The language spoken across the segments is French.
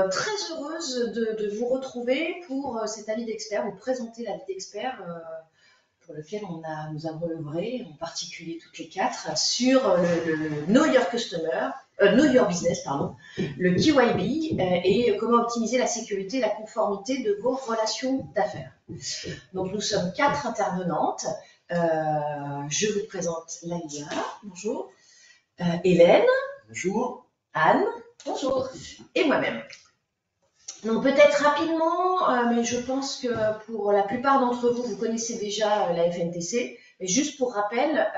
très heureuse de vous retrouver pour cet avis d'expert, vous présenter l'avis d'expert pour lequel nous avons œuvré, en particulier toutes les quatre, sur le Know Your Customer, Know Your Business, pardon, le KYB, et comment optimiser la sécurité et la conformité de vos relations d'affaires. Donc nous sommes quatre intervenantes. Je vous présente Laïa, bonjour, Hélène, bonjour, Anne, bonjour, et moi-même. Donc peut-être rapidement, mais je pense que pour la plupart d'entre vous, vous connaissez déjà la FNTC. Mais juste pour rappel,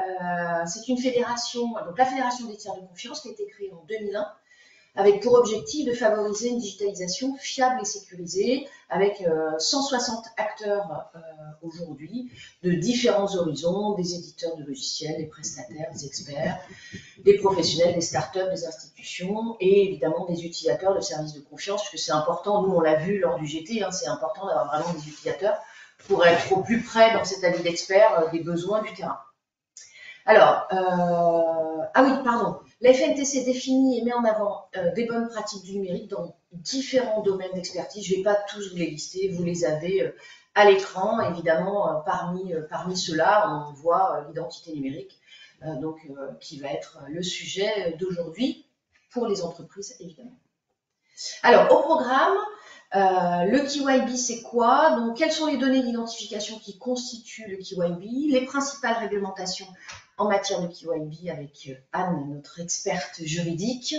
c'est une fédération, donc la Fédération des tiers de confiance, qui a été créée en 2001, avec pour objectif de favoriser une digitalisation fiable et sécurisée, avec 160 acteurs aujourd'hui, de différents horizons, des éditeurs de logiciels, des prestataires, des experts, des professionnels, des startups, des institutions et évidemment des utilisateurs de services de confiance, puisque c'est important, nous on l'a vu lors du GT, c'est important d'avoir vraiment des utilisateurs pour être au plus près dans cet avis d'expert des besoins du terrain. Alors, ah oui, pardon, la FNTC définit et met en avant des bonnes pratiques du numérique dans différents domaines d'expertise. Je ne vais pas tous vous les lister, vous les avez à l'écran. Évidemment, parmi ceux-là, on voit l'identité numérique, qui va être le sujet d'aujourd'hui pour les entreprises, évidemment. Alors, au programme, le KYB, c'est quoi? Donc, quelles sont les données d'identification qui constituent le KYB? Les principales réglementations en matière de KYB avec Anne, notre experte juridique.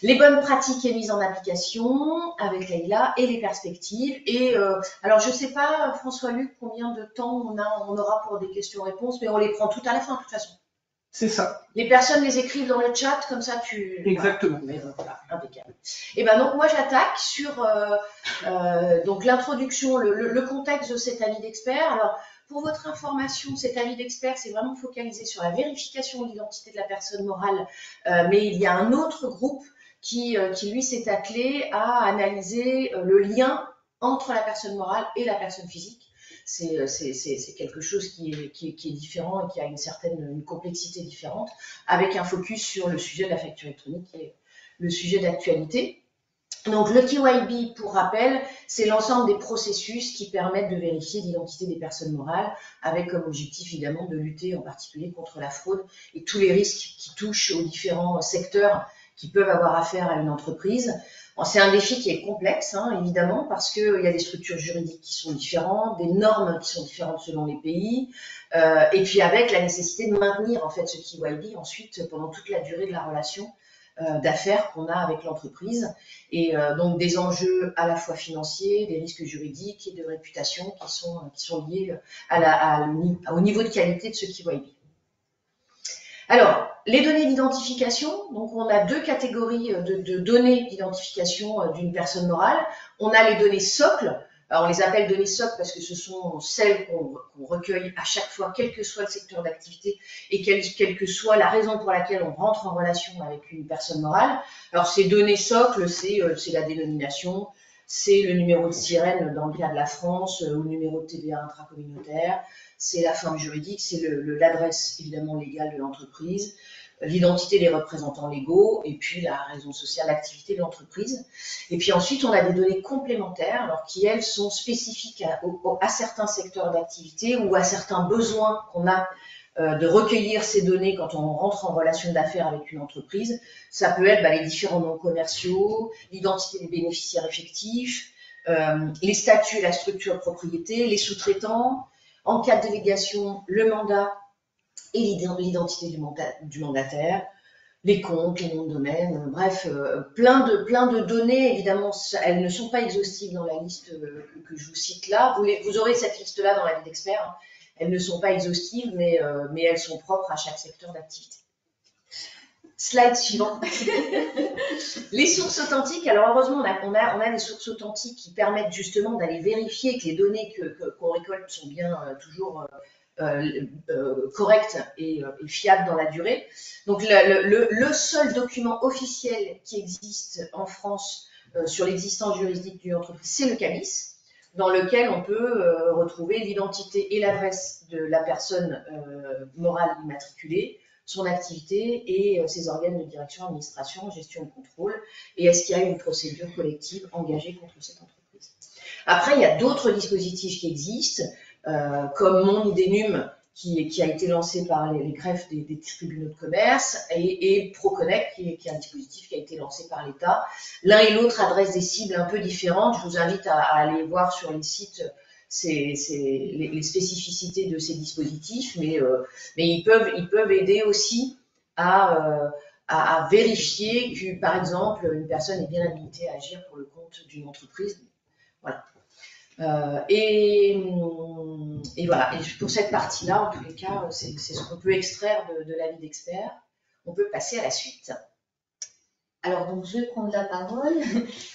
Les bonnes pratiques et mises en application avec Leïla et les perspectives. Et alors, je ne sais pas, François-Luc, combien de temps on aura pour des questions-réponses, mais on les prend toutes à la fin, de toute façon. C'est ça. Les personnes les écrivent dans le chat, comme ça tu... Exactement. Voilà, mais voilà, impeccable. Et ben donc moi j'attaque sur donc l'introduction, le contexte de cet avis d'expert. Alors pour votre information, cet avis d'expert c'est vraiment focalisé sur la vérification de l'identité de la personne morale, mais il y a un autre groupe qui lui s'est attelé à analyser le lien entre la personne morale et la personne physique. C'est quelque chose qui est différent et qui a une complexité différente, avec un focus sur le sujet de la facture électronique, qui est le sujet d'actualité. Donc le KYB, pour rappel, c'est l'ensemble des processus qui permettent de vérifier l'identité des personnes morales, avec comme objectif évidemment de lutter en particulier contre la fraude et tous les risques qui touchent aux différents secteurs qui peuvent avoir affaire à une entreprise. C'est un défi qui est complexe, évidemment, parce qu'il y a des structures juridiques qui sont différentes, des normes qui sont différentes selon les pays, et puis avec la nécessité de maintenir en fait ce KYB ensuite pendant toute la durée de la relation d'affaires qu'on a avec l'entreprise, et donc des enjeux à la fois financiers, des risques juridiques et de réputation qui sont liés au niveau de qualité de ce KYB. Alors, les données d'identification, donc on a deux catégories de données d'identification d'une personne morale. On a les données socles. Alors, on les appelle données socles parce que ce sont celles qu'on recueille à chaque fois, quel que soit le secteur d'activité et quelle que soit la raison pour laquelle on rentre en relation avec une personne morale. Alors, ces données socles, c'est la dénomination, c'est le numéro de sirène dans le cas de la France, ou le numéro de TVA intracommunautaire, c'est la forme juridique, c'est l'adresse évidemment légale de l'entreprise, l'identité des représentants légaux et puis la raison sociale, l'activité de l'entreprise. Et puis ensuite, on a des données complémentaires, alors qui elles sont spécifiques à certains secteurs d'activité ou à certains besoins qu'on a de recueillir ces données quand on rentre en relation d'affaires avec une entreprise. Ça peut être les différents noms commerciaux, l'identité des bénéficiaires effectifs, les statuts et la structure de propriété, les sous-traitants, en cas de délégation, le mandat et l'identité du mandataire, les comptes, les noms de domaine, bref, plein de données. Évidemment, elles ne sont pas exhaustives dans la liste que je vous cite là. Vous aurez cette liste-là dans la vie d'expert. Elles ne sont pas exhaustives, mais elles sont propres à chaque secteur d'activité. Slide suivant. Les sources authentiques. Alors heureusement, on a des sources authentiques qui permettent justement d'aller vérifier que les données qu'on récolte sont bien toujours correctes et fiables dans la durée. Donc le seul document officiel qui existe en France sur l'existence juridique d'une entreprise, c'est le CABIS, dans lequel on peut retrouver l'identité et l'adresse de la personne morale immatriculée, son activité et ses organes de direction, administration, gestion et contrôle, et est-ce qu'il y a une procédure collective engagée contre cette entreprise. Après, il y a d'autres dispositifs qui existent, comme Mon Idénum, qui a été lancé par les greffes des tribunaux de commerce, et ProConnect, qui est un dispositif qui a été lancé par l'État. L'un et l'autre adressent des cibles un peu différentes. Je vous invite à aller voir sur les sites les spécificités de ces dispositifs, mais ils peuvent aider aussi à vérifier que, par exemple, une personne est bien habilitée à agir pour le compte d'une entreprise. Voilà. Et voilà, et pour cette partie-là, en tous les cas, c'est ce qu'on peut extraire de l'avis d'expert. On peut passer à la suite. Alors, donc, je vais prendre la parole.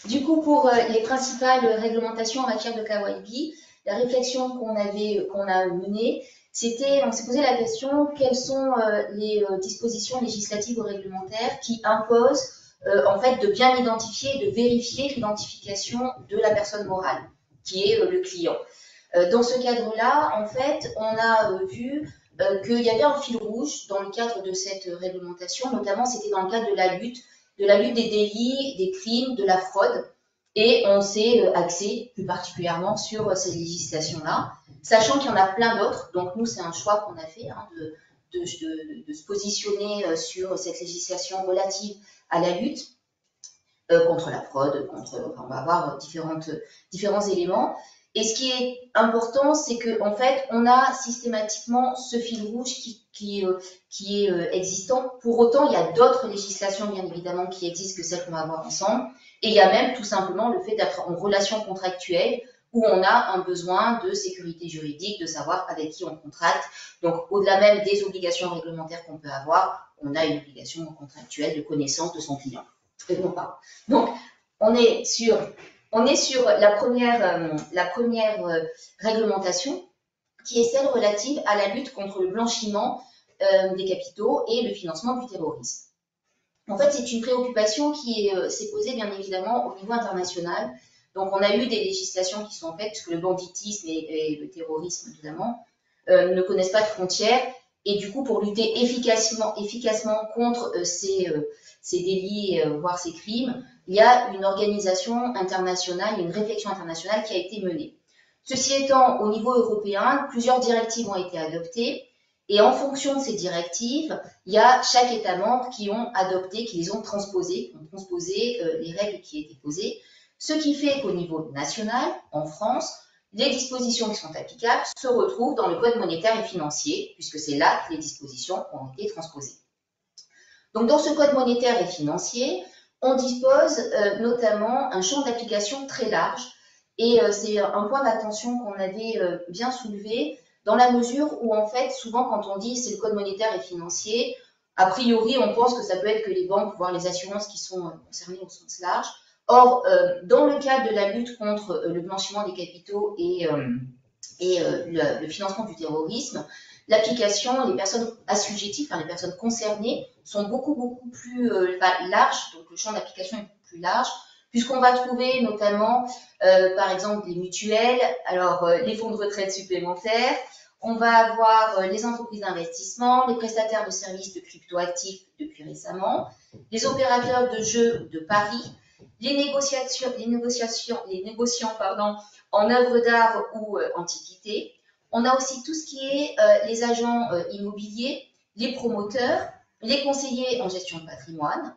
Du coup, pour les principales réglementations en matière de KYB, la réflexion qu'on a menée, on s'est posé la question, quelles sont les dispositions législatives ou réglementaires qui imposent en fait de bien identifier et de vérifier l'identification de la personne morale, qui est le client. Dans ce cadre-là, en fait, on a vu qu'il y avait un fil rouge dans le cadre de cette réglementation, notamment c'était dans le cadre de la lutte des délits, des crimes, de la fraude, et on s'est axé plus particulièrement sur ces législations-là, sachant qu'il y en a plein d'autres. Donc nous, c'est un choix qu'on a fait de se positionner sur cette législation relative à la lutte contre la fraude, on va avoir différents éléments. Et ce qui est important, c'est qu'en fait, on a systématiquement ce fil rouge qui est existant. Pour autant, il y a d'autres législations, bien évidemment, qui existent que celles qu'on va voir ensemble. Et il y a même tout simplement le fait d'être en relation contractuelle où on a un besoin de sécurité juridique, de savoir avec qui on contracte. Donc, au-delà même des obligations réglementaires qu'on peut avoir, on a une obligation contractuelle de connaissance de son client. Et non pas. Donc, on est sur la première réglementation, qui est celle relative à la lutte contre le blanchiment des capitaux et le financement du terrorisme. En fait, c'est une préoccupation qui s'est posée bien évidemment au niveau international. Donc, on a eu des législations qui sont faites, puisque le banditisme et le terrorisme, évidemment, ne connaissent pas de frontières. Et du coup, pour lutter efficacement contre ces délits, voire ces crimes, il y a une organisation internationale, une réflexion internationale qui a été menée. Ceci étant, au niveau européen, plusieurs directives ont été adoptées. Et en fonction de ces directives, il y a chaque État membre qui ont adopté, qui les ont transposées, les règles qui étaient posées. Ce qui fait qu'au niveau national, en France, les dispositions qui sont applicables se retrouvent dans le Code monétaire et financier, puisque c'est là que les dispositions ont été transposées. Donc, dans ce Code monétaire et financier, on dispose notamment un champ d'application très large, et c'est un point d'attention qu'on avait bien soulevé, dans la mesure où, en fait, souvent, quand on dit c'est le Code monétaire et financier, a priori, on pense que ça peut être que les banques, voire les assurances qui sont concernées au sens large. Or, dans le cadre de la lutte contre le blanchiment des capitaux et le financement du terrorisme, l'application, les personnes assujetties, enfin les personnes concernées, sont beaucoup plus larges, donc le champ d'application est beaucoup plus large, puisqu'on va trouver notamment, par exemple, les mutuelles, alors les fonds de retraite supplémentaires, on va avoir les entreprises d'investissement, les prestataires de services de cryptoactifs depuis récemment, les opérateurs de jeux de paris, les négociants en œuvres d'art ou antiquités. On a aussi tout ce qui est les agents immobiliers, les promoteurs, les conseillers en gestion de patrimoine.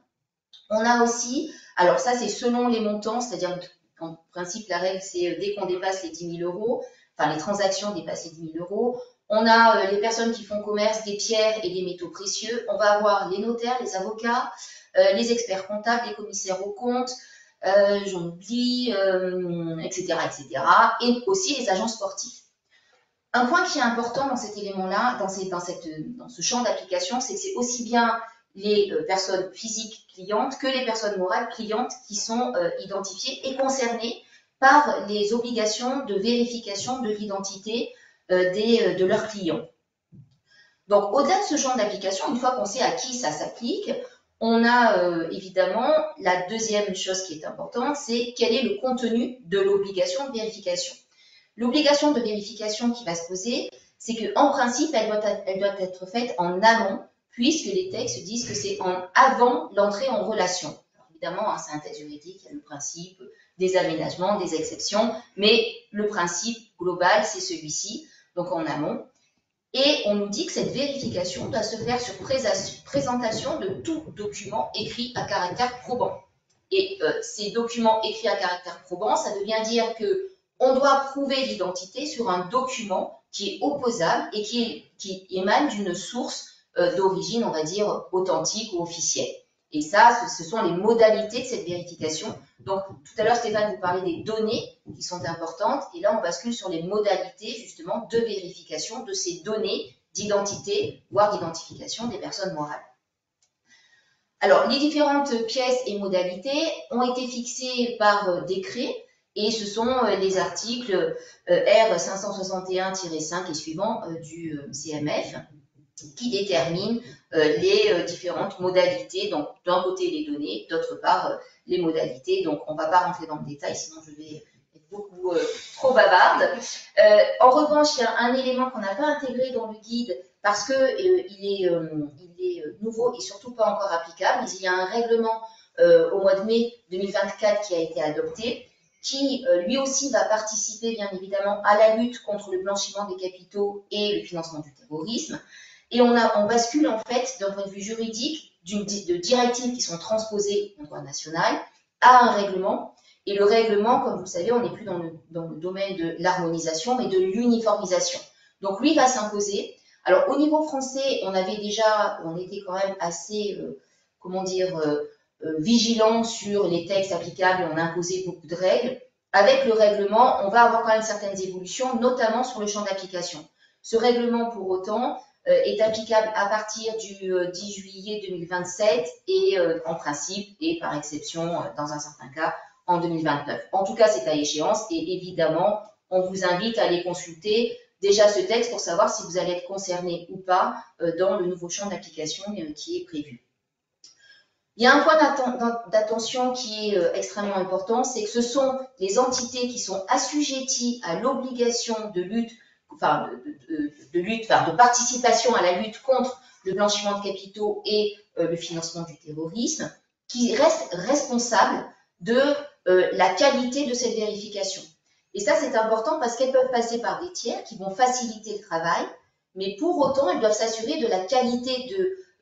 On a aussi, alors ça c'est selon les montants, c'est-à-dire en principe la règle c'est dès qu'on dépasse les 10 000 euros, enfin les transactions dépassent les 10 000 euros, on a les personnes qui font commerce des pierres et des métaux précieux, on va avoir les notaires, les avocats, les experts comptables, les commissaires aux comptes, j'en oublie, etc., et aussi les agents sportifs. Un point qui est important dans cet élément-là, dans ce champ d'application, c'est que c'est aussi bien les personnes physiques clientes que les personnes morales clientes qui sont identifiées et concernées par les obligations de vérification de l'identité de leurs clients. Donc, au-delà de ce champ d'application, une fois qu'on sait à qui ça s'applique, on a évidemment la deuxième chose qui est importante, c'est quel est le contenu de l'obligation de vérification. L'obligation de vérification qui va se poser, c'est qu'en principe, elle doit être faite en amont, puisque les textes disent que c'est avant l'entrée en relation. Alors, évidemment, c'est un texte juridique, il y a le principe des aménagements, des exceptions, mais le principe global, c'est celui-ci, donc en amont. Et on nous dit que cette vérification doit se faire sur présentation de tout document écrit à caractère probant. Et ces documents écrits à caractère probant, ça veut bien dire qu'on doit prouver l'identité sur un document qui est opposable et qui émane d'une source d'origine, on va dire, authentique ou officielle. Et ça, ce sont les modalités de cette vérification. Donc, tout à l'heure, Stéphane vous parlait des données qui sont importantes. Et là, on bascule sur les modalités, justement, de vérification de ces données d'identité, voire d'identification des personnes morales. Alors, les différentes pièces et modalités ont été fixées par décret. Et ce sont les articles R 561-5 et suivants du CMF qui déterminent les différentes modalités. Donc, d'un côté, les données, d'autre part, les modalités. Donc, on ne va pas rentrer dans le détail, sinon je vais être beaucoup trop bavarde. En revanche, il y a un élément qu'on n'a pas intégré dans le guide parce qu'il est nouveau et surtout pas encore applicable. Mais il y a un règlement au mois de mai 2024 qui a été adopté, qui lui aussi va participer bien évidemment à la lutte contre le blanchiment des capitaux et le financement du terrorisme. Et on bascule en fait d'un point de vue juridique de directives qui sont transposées au droit national à un règlement. Et le règlement, comme vous le savez, on n'est plus dans le domaine de l'harmonisation, mais de l'uniformisation. Donc lui va s'imposer. Alors au niveau français, on était quand même assez, vigilant sur les textes applicables et on a imposé beaucoup de règles. Avec le règlement, on va avoir quand même certaines évolutions, notamment sur le champ d'application. Ce règlement, pour autant, est applicable à partir du 10 juillet 2027 et en principe et par exception, dans un certain cas, en 2029. En tout cas, c'est à échéance et évidemment, on vous invite à aller consulter déjà ce texte pour savoir si vous allez être concerné ou pas dans le nouveau champ d'application qui est prévu. Il y a un point d'attention qui est extrêmement important, c'est que ce sont les entités qui sont assujetties à l'obligation de lutte, de participation à la lutte contre le blanchiment de capitaux et le financement du terrorisme, qui restent responsables de la qualité de cette vérification. Et ça, c'est important parce qu'elles peuvent passer par des tiers qui vont faciliter le travail, mais pour autant, elles doivent s'assurer de la qualité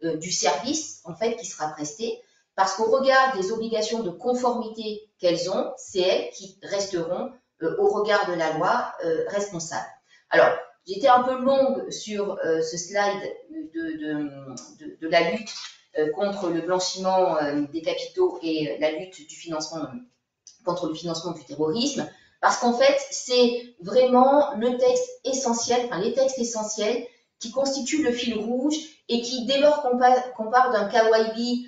du service en fait qui sera presté, parce qu'au regard des obligations de conformité qu'elles ont, c'est elles qui resteront au regard de la loi responsables. Alors, j'étais un peu longue sur ce slide de la lutte contre le blanchiment des capitaux et la lutte contre le financement du terrorisme, parce qu'en fait, c'est vraiment le texte essentiel, les textes essentiels qui constituent le fil rouge et qui, dès lors qu'on parle d'un KYB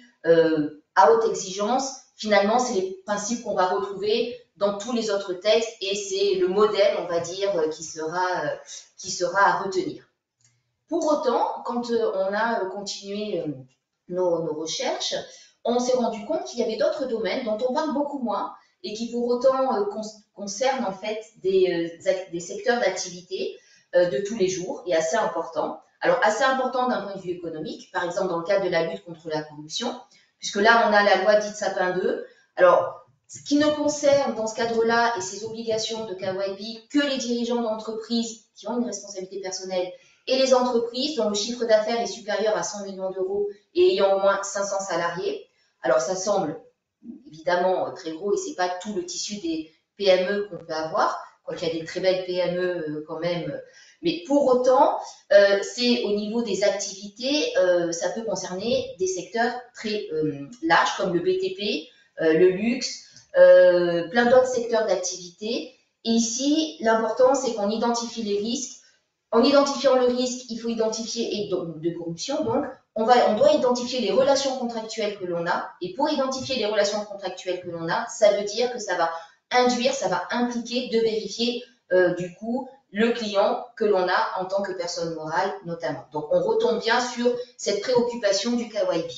à haute exigence, finalement, c'est les principes qu'on va retrouver dans tous les autres textes et c'est le modèle, on va dire, qui sera à retenir. Pour autant, quand on a continué nos recherches, on s'est rendu compte qu'il y avait d'autres domaines dont on parle beaucoup moins et qui pour autant concernent en fait des secteurs d'activité de tous les jours et assez importants. Alors assez important d'un point de vue économique, par exemple dans le cadre de la lutte contre la corruption, puisque là on a la loi dite Sapin 2. Alors ce qui ne concerne dans ce cadre-là et ces obligations de KYB que les dirigeants d'entreprises qui ont une responsabilité personnelle et les entreprises dont le chiffre d'affaires est supérieur à 100 millions d'euros et ayant au moins 500 salariés. Alors ça semble évidemment très gros et c'est pas tout le tissu des PME qu'on peut avoir, quoiqu'il y a des très belles PME quand même. Mais pour autant, c'est au niveau des activités, ça peut concerner des secteurs très larges comme le BTP, le luxe, plein d'autres secteurs d'activité. Et ici, l'important, c'est qu'on identifie les risques. En identifiant le risque, il faut identifier, de corruption donc, on doit identifier les relations contractuelles que l'on a. Et pour identifier les relations contractuelles que l'on a, ça veut dire que ça va impliquer de vérifier du coup le client que l'on a en tant que personne morale notamment. Donc on retombe bien sur cette préoccupation du KYB.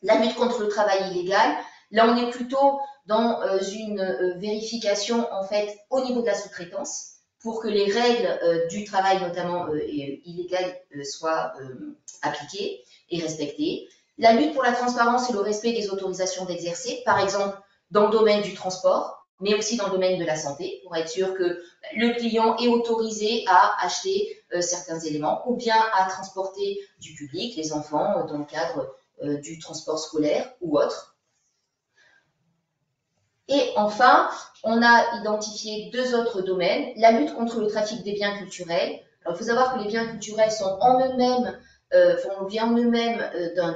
La lutte contre le travail illégal, là on est plutôt dans une vérification en fait au niveau de la sous-traitance pour que les règles du travail notamment illégal soient appliquées. est respecté. La lutte pour la transparence et le respect des autorisations d'exercer, par exemple dans le domaine du transport, mais aussi dans le domaine de la santé, pour être sûr que le client est autorisé à acheter certains éléments ou bien à transporter du public, les enfants, dans le cadre du transport scolaire ou autre. Et enfin, on a identifié 2 autres domaines. La lutte contre le trafic des biens culturels. Alors, il faut savoir que les biens culturels sont en eux-mêmes, font bien en eux-mêmes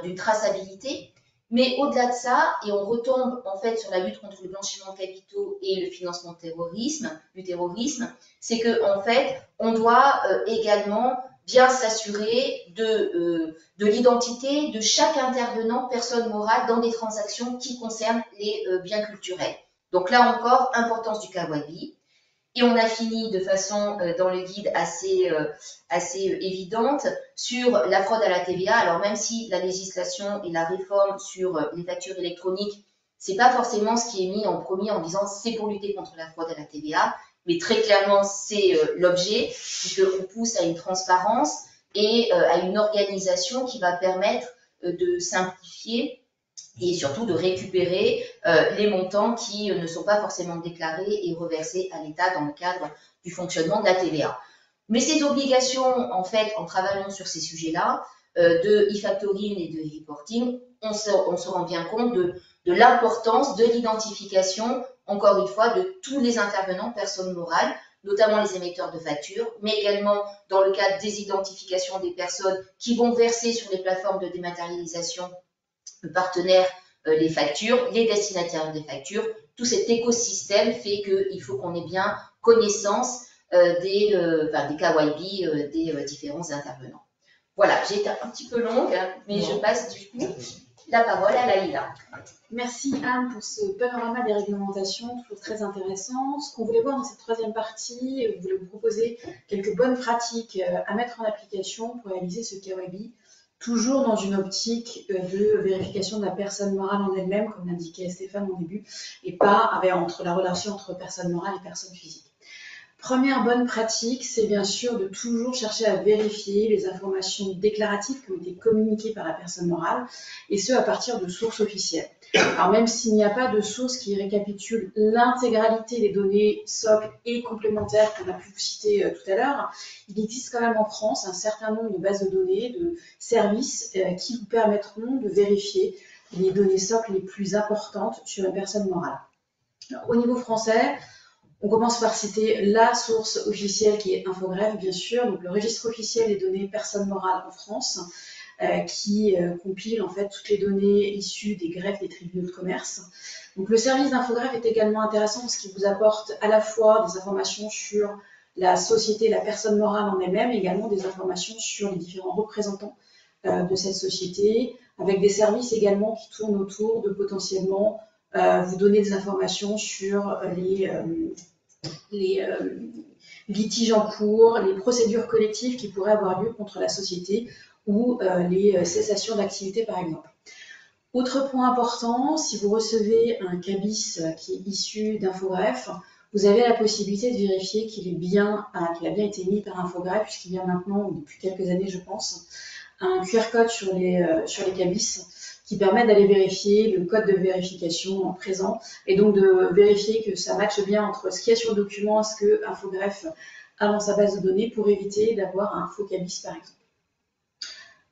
d'une traçabilité. Mais au-delà de ça, et on retombe en fait sur la lutte contre le blanchiment de capitaux et le financement du terrorisme, c'est que en fait, on doit également bien s'assurer de l'identité de chaque intervenant, personne morale, dans des transactions qui concernent les biens culturels. Donc là encore, importance du kawaii. Et on a fini de façon, dans le guide assez évidente, sur la fraude à la TVA. Alors même si la législation et la réforme sur les factures électroniques, c'est pas forcément ce qui est mis en premier en disant c'est pour lutter contre la fraude à la TVA, mais très clairement c'est l'objet, puisqu'on pousse à une transparence et à une organisation qui va permettre de simplifier et surtout de récupérer les montants qui ne sont pas forcément déclarés et reversés à l'État dans le cadre du fonctionnement de la TVA. Mais ces obligations, en fait, en travaillant sur ces sujets-là, de e-factoring et de reporting, on se rend bien compte de l'importance de l'identification, encore une fois, de tous les intervenants, personnes morales, notamment les émetteurs de factures, mais également dans le cadre des identifications des personnes qui vont verser sur les plateformes de dématérialisation partenaires les factures, les destinataires des factures. Tout cet écosystème fait qu'il faut qu'on ait bien connaissance des KYB, des différents intervenants. Voilà, j'ai été un petit peu longue, mais je passe du coup la parole à Laïla. Merci Anne pour ce panorama des réglementations, toujours très intéressant. Ce qu'on voulait voir dans cette 3e partie, vous voulez vous proposer quelques bonnes pratiques à mettre en application pour réaliser ce KYB, toujours dans une optique de vérification de la personne morale en elle-même, comme l'indiquait Stéphane au début, et pas entre la relation entre personne morale et personne physique. Première bonne pratique, c'est bien sûr de toujours chercher à vérifier les informations déclaratives qui ont été communiquées par la personne morale, et ce à partir de sources officielles. Alors même s'il n'y a pas de source qui récapitule l'intégralité des données SOC et complémentaires qu'on a pu vous citer tout à l'heure, il existe quand même en France un certain nombre de bases de données, de services qui vous permettront de vérifier les données SOC les plus importantes sur une personne morale. Alors, au niveau français, on commence par citer la source officielle qui est Infogreffe, bien sûr, donc le registre officiel des données personnes morales en France, qui compile en fait toutes les données issues des greffes des tribunaux de commerce. Donc le service d'Infogreffe est également intéressant parce qu'il vous apporte à la fois des informations sur la société, la personne morale en elle-même, et également des informations sur les différents représentants de cette société, avec des services également qui tournent autour de potentiellement vous donner des informations sur les litiges en cours, les procédures collectives qui pourraient avoir lieu contre la société ou les cessations d'activité par exemple. Autre point important, si vous recevez un CABIS qui est issu d'Infogreffe, vous avez la possibilité de vérifier qu'il a bien été émis par Infogreffe, puisqu'il y a maintenant, depuis quelques années je pense, un QR code sur les CABIS qui permet d'aller vérifier le code de vérification présent et donc de vérifier que ça matche bien entre ce qu'il y a sur le document et ce que Infogreffe a dans sa base de données pour éviter d'avoir un faux CABIS par exemple.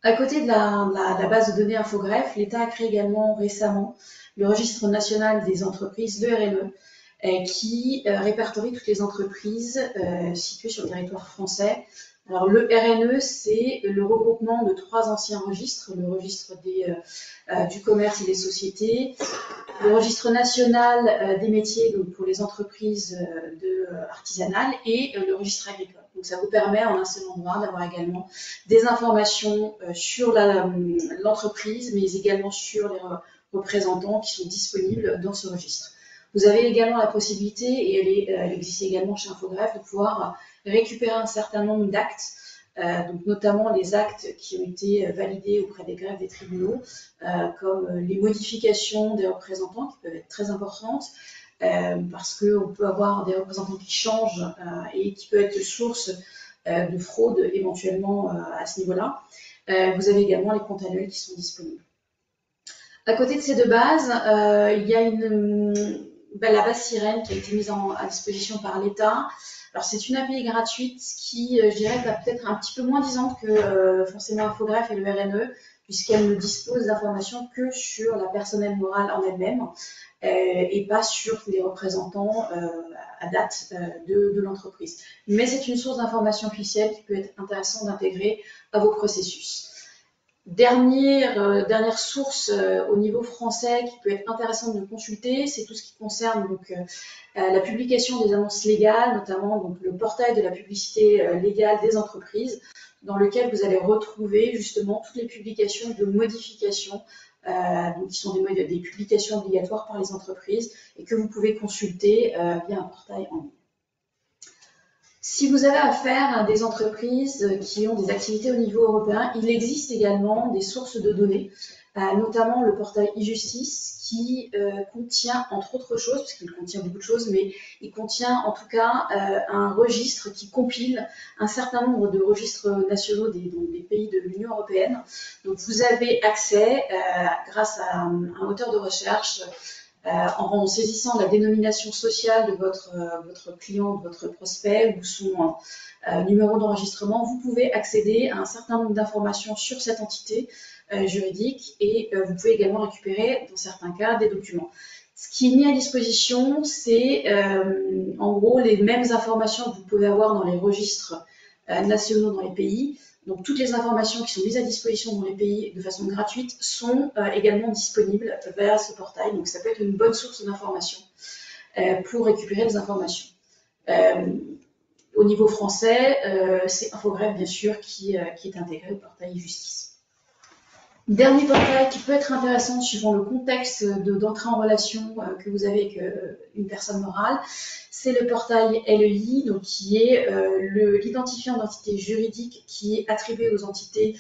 À côté de la base de données Infogreffe, l'État a créé également récemment le registre national des entreprises, le RNE, qui répertorie toutes les entreprises situées sur le territoire français. Alors le RNE, c'est le regroupement de 3 anciens registres, le registre du commerce et des sociétés, le registre national des métiers donc pour les entreprises artisanales et le registre agricole. Donc ça vous permet en un seul endroit d'avoir également des informations sur l'entreprise, mais également sur les représentants qui sont disponibles dans ce registre. Vous avez également la possibilité, et elle existe également chez Infogreffe, de pouvoir récupérer un certain nombre d'actes, donc notamment les actes qui ont été validés auprès des greffes des tribunaux, comme les modifications des représentants qui peuvent être très importantes, parce qu'on peut avoir des représentants qui changent et qui peuvent être source de fraude éventuellement à ce niveau-là. Vous avez également les comptes annuels qui sont disponibles. À côté de ces deux bases, il y a la base Sirène qui a été mise à disposition par l'État. Alors c'est une API gratuite qui, je dirais, va peut-être un petit peu moins disante que forcément Infogreffe et le RNE, puisqu'elle ne dispose d'informations que sur la personne morale en elle-même et pas sur les représentants à date de l'entreprise. Mais c'est une source d'information officielle qui peut être intéressante d'intégrer à vos processus. Dernière source au niveau français qui peut être intéressante de consulter, c'est tout ce qui concerne donc, la publication des annonces légales, notamment donc, le portail de la publicité légale des entreprises, dans lequel vous allez retrouver justement toutes les publications de modifications, donc, qui sont des publications obligatoires par les entreprises et que vous pouvez consulter via un portail en ligne. Si vous avez affaire à des entreprises qui ont des activités au niveau européen, il existe également des sources de données, notamment le portail e-justice qui contient, entre autres choses, parce qu'il contient beaucoup de choses, mais il contient en tout cas un registre qui compile un certain nombre de registres nationaux des pays de l'Union européenne. Donc vous avez accès, grâce à un moteur de recherche, en saisissant la dénomination sociale de votre client, de votre prospect ou son numéro d'enregistrement, vous pouvez accéder à un certain nombre d'informations sur cette entité juridique et vous pouvez également récupérer, dans certains cas, des documents. Ce qui est mis à disposition, c'est en gros les mêmes informations que vous pouvez avoir dans les registres nationaux dans les pays. Donc toutes les informations qui sont mises à disposition dans les pays de façon gratuite sont également disponibles via ce portail. Donc ça peut être une bonne source d'information pour récupérer des informations. Au niveau français, c'est Infogreffe bien sûr qui est intégré au portail Justice. Dernier portail qui peut être intéressant suivant le contexte d'entrée en relation que vous avez avec une personne morale, c'est le portail LEI, donc qui est l'identifiant d'entité juridique qui est attribué aux entités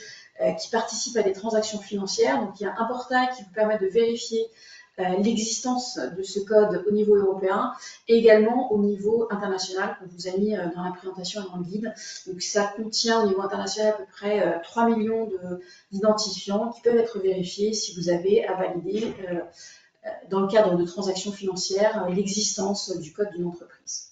qui participent à des transactions financières. Donc il y a un portail qui vous permet de vérifier l'existence de ce code au niveau européen et également au niveau international qu'on vous a mis dans la présentation et dans le guide. Donc ça contient au niveau international à peu près 3 millions d'identifiants qui peuvent être vérifiés si vous avez à valider dans le cadre de transactions financières l'existence du code d'une entreprise.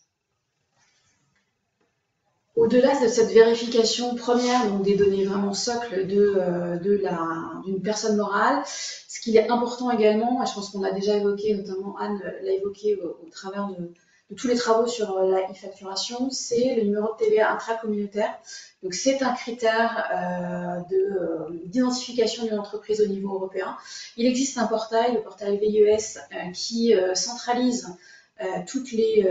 Au-delà de cette vérification première, donc des données vraiment socles d'une personne morale, ce qu'il est important également, et je pense qu'on l'a déjà évoqué, notamment Anne l'a évoqué au travers de tous les travaux sur la e-facturation, c'est le numéro de TVA intracommunautaire. Donc c'est un critère d'identification d'une entreprise au niveau européen. Il existe un portail, le portail VIES, qui centralise tous les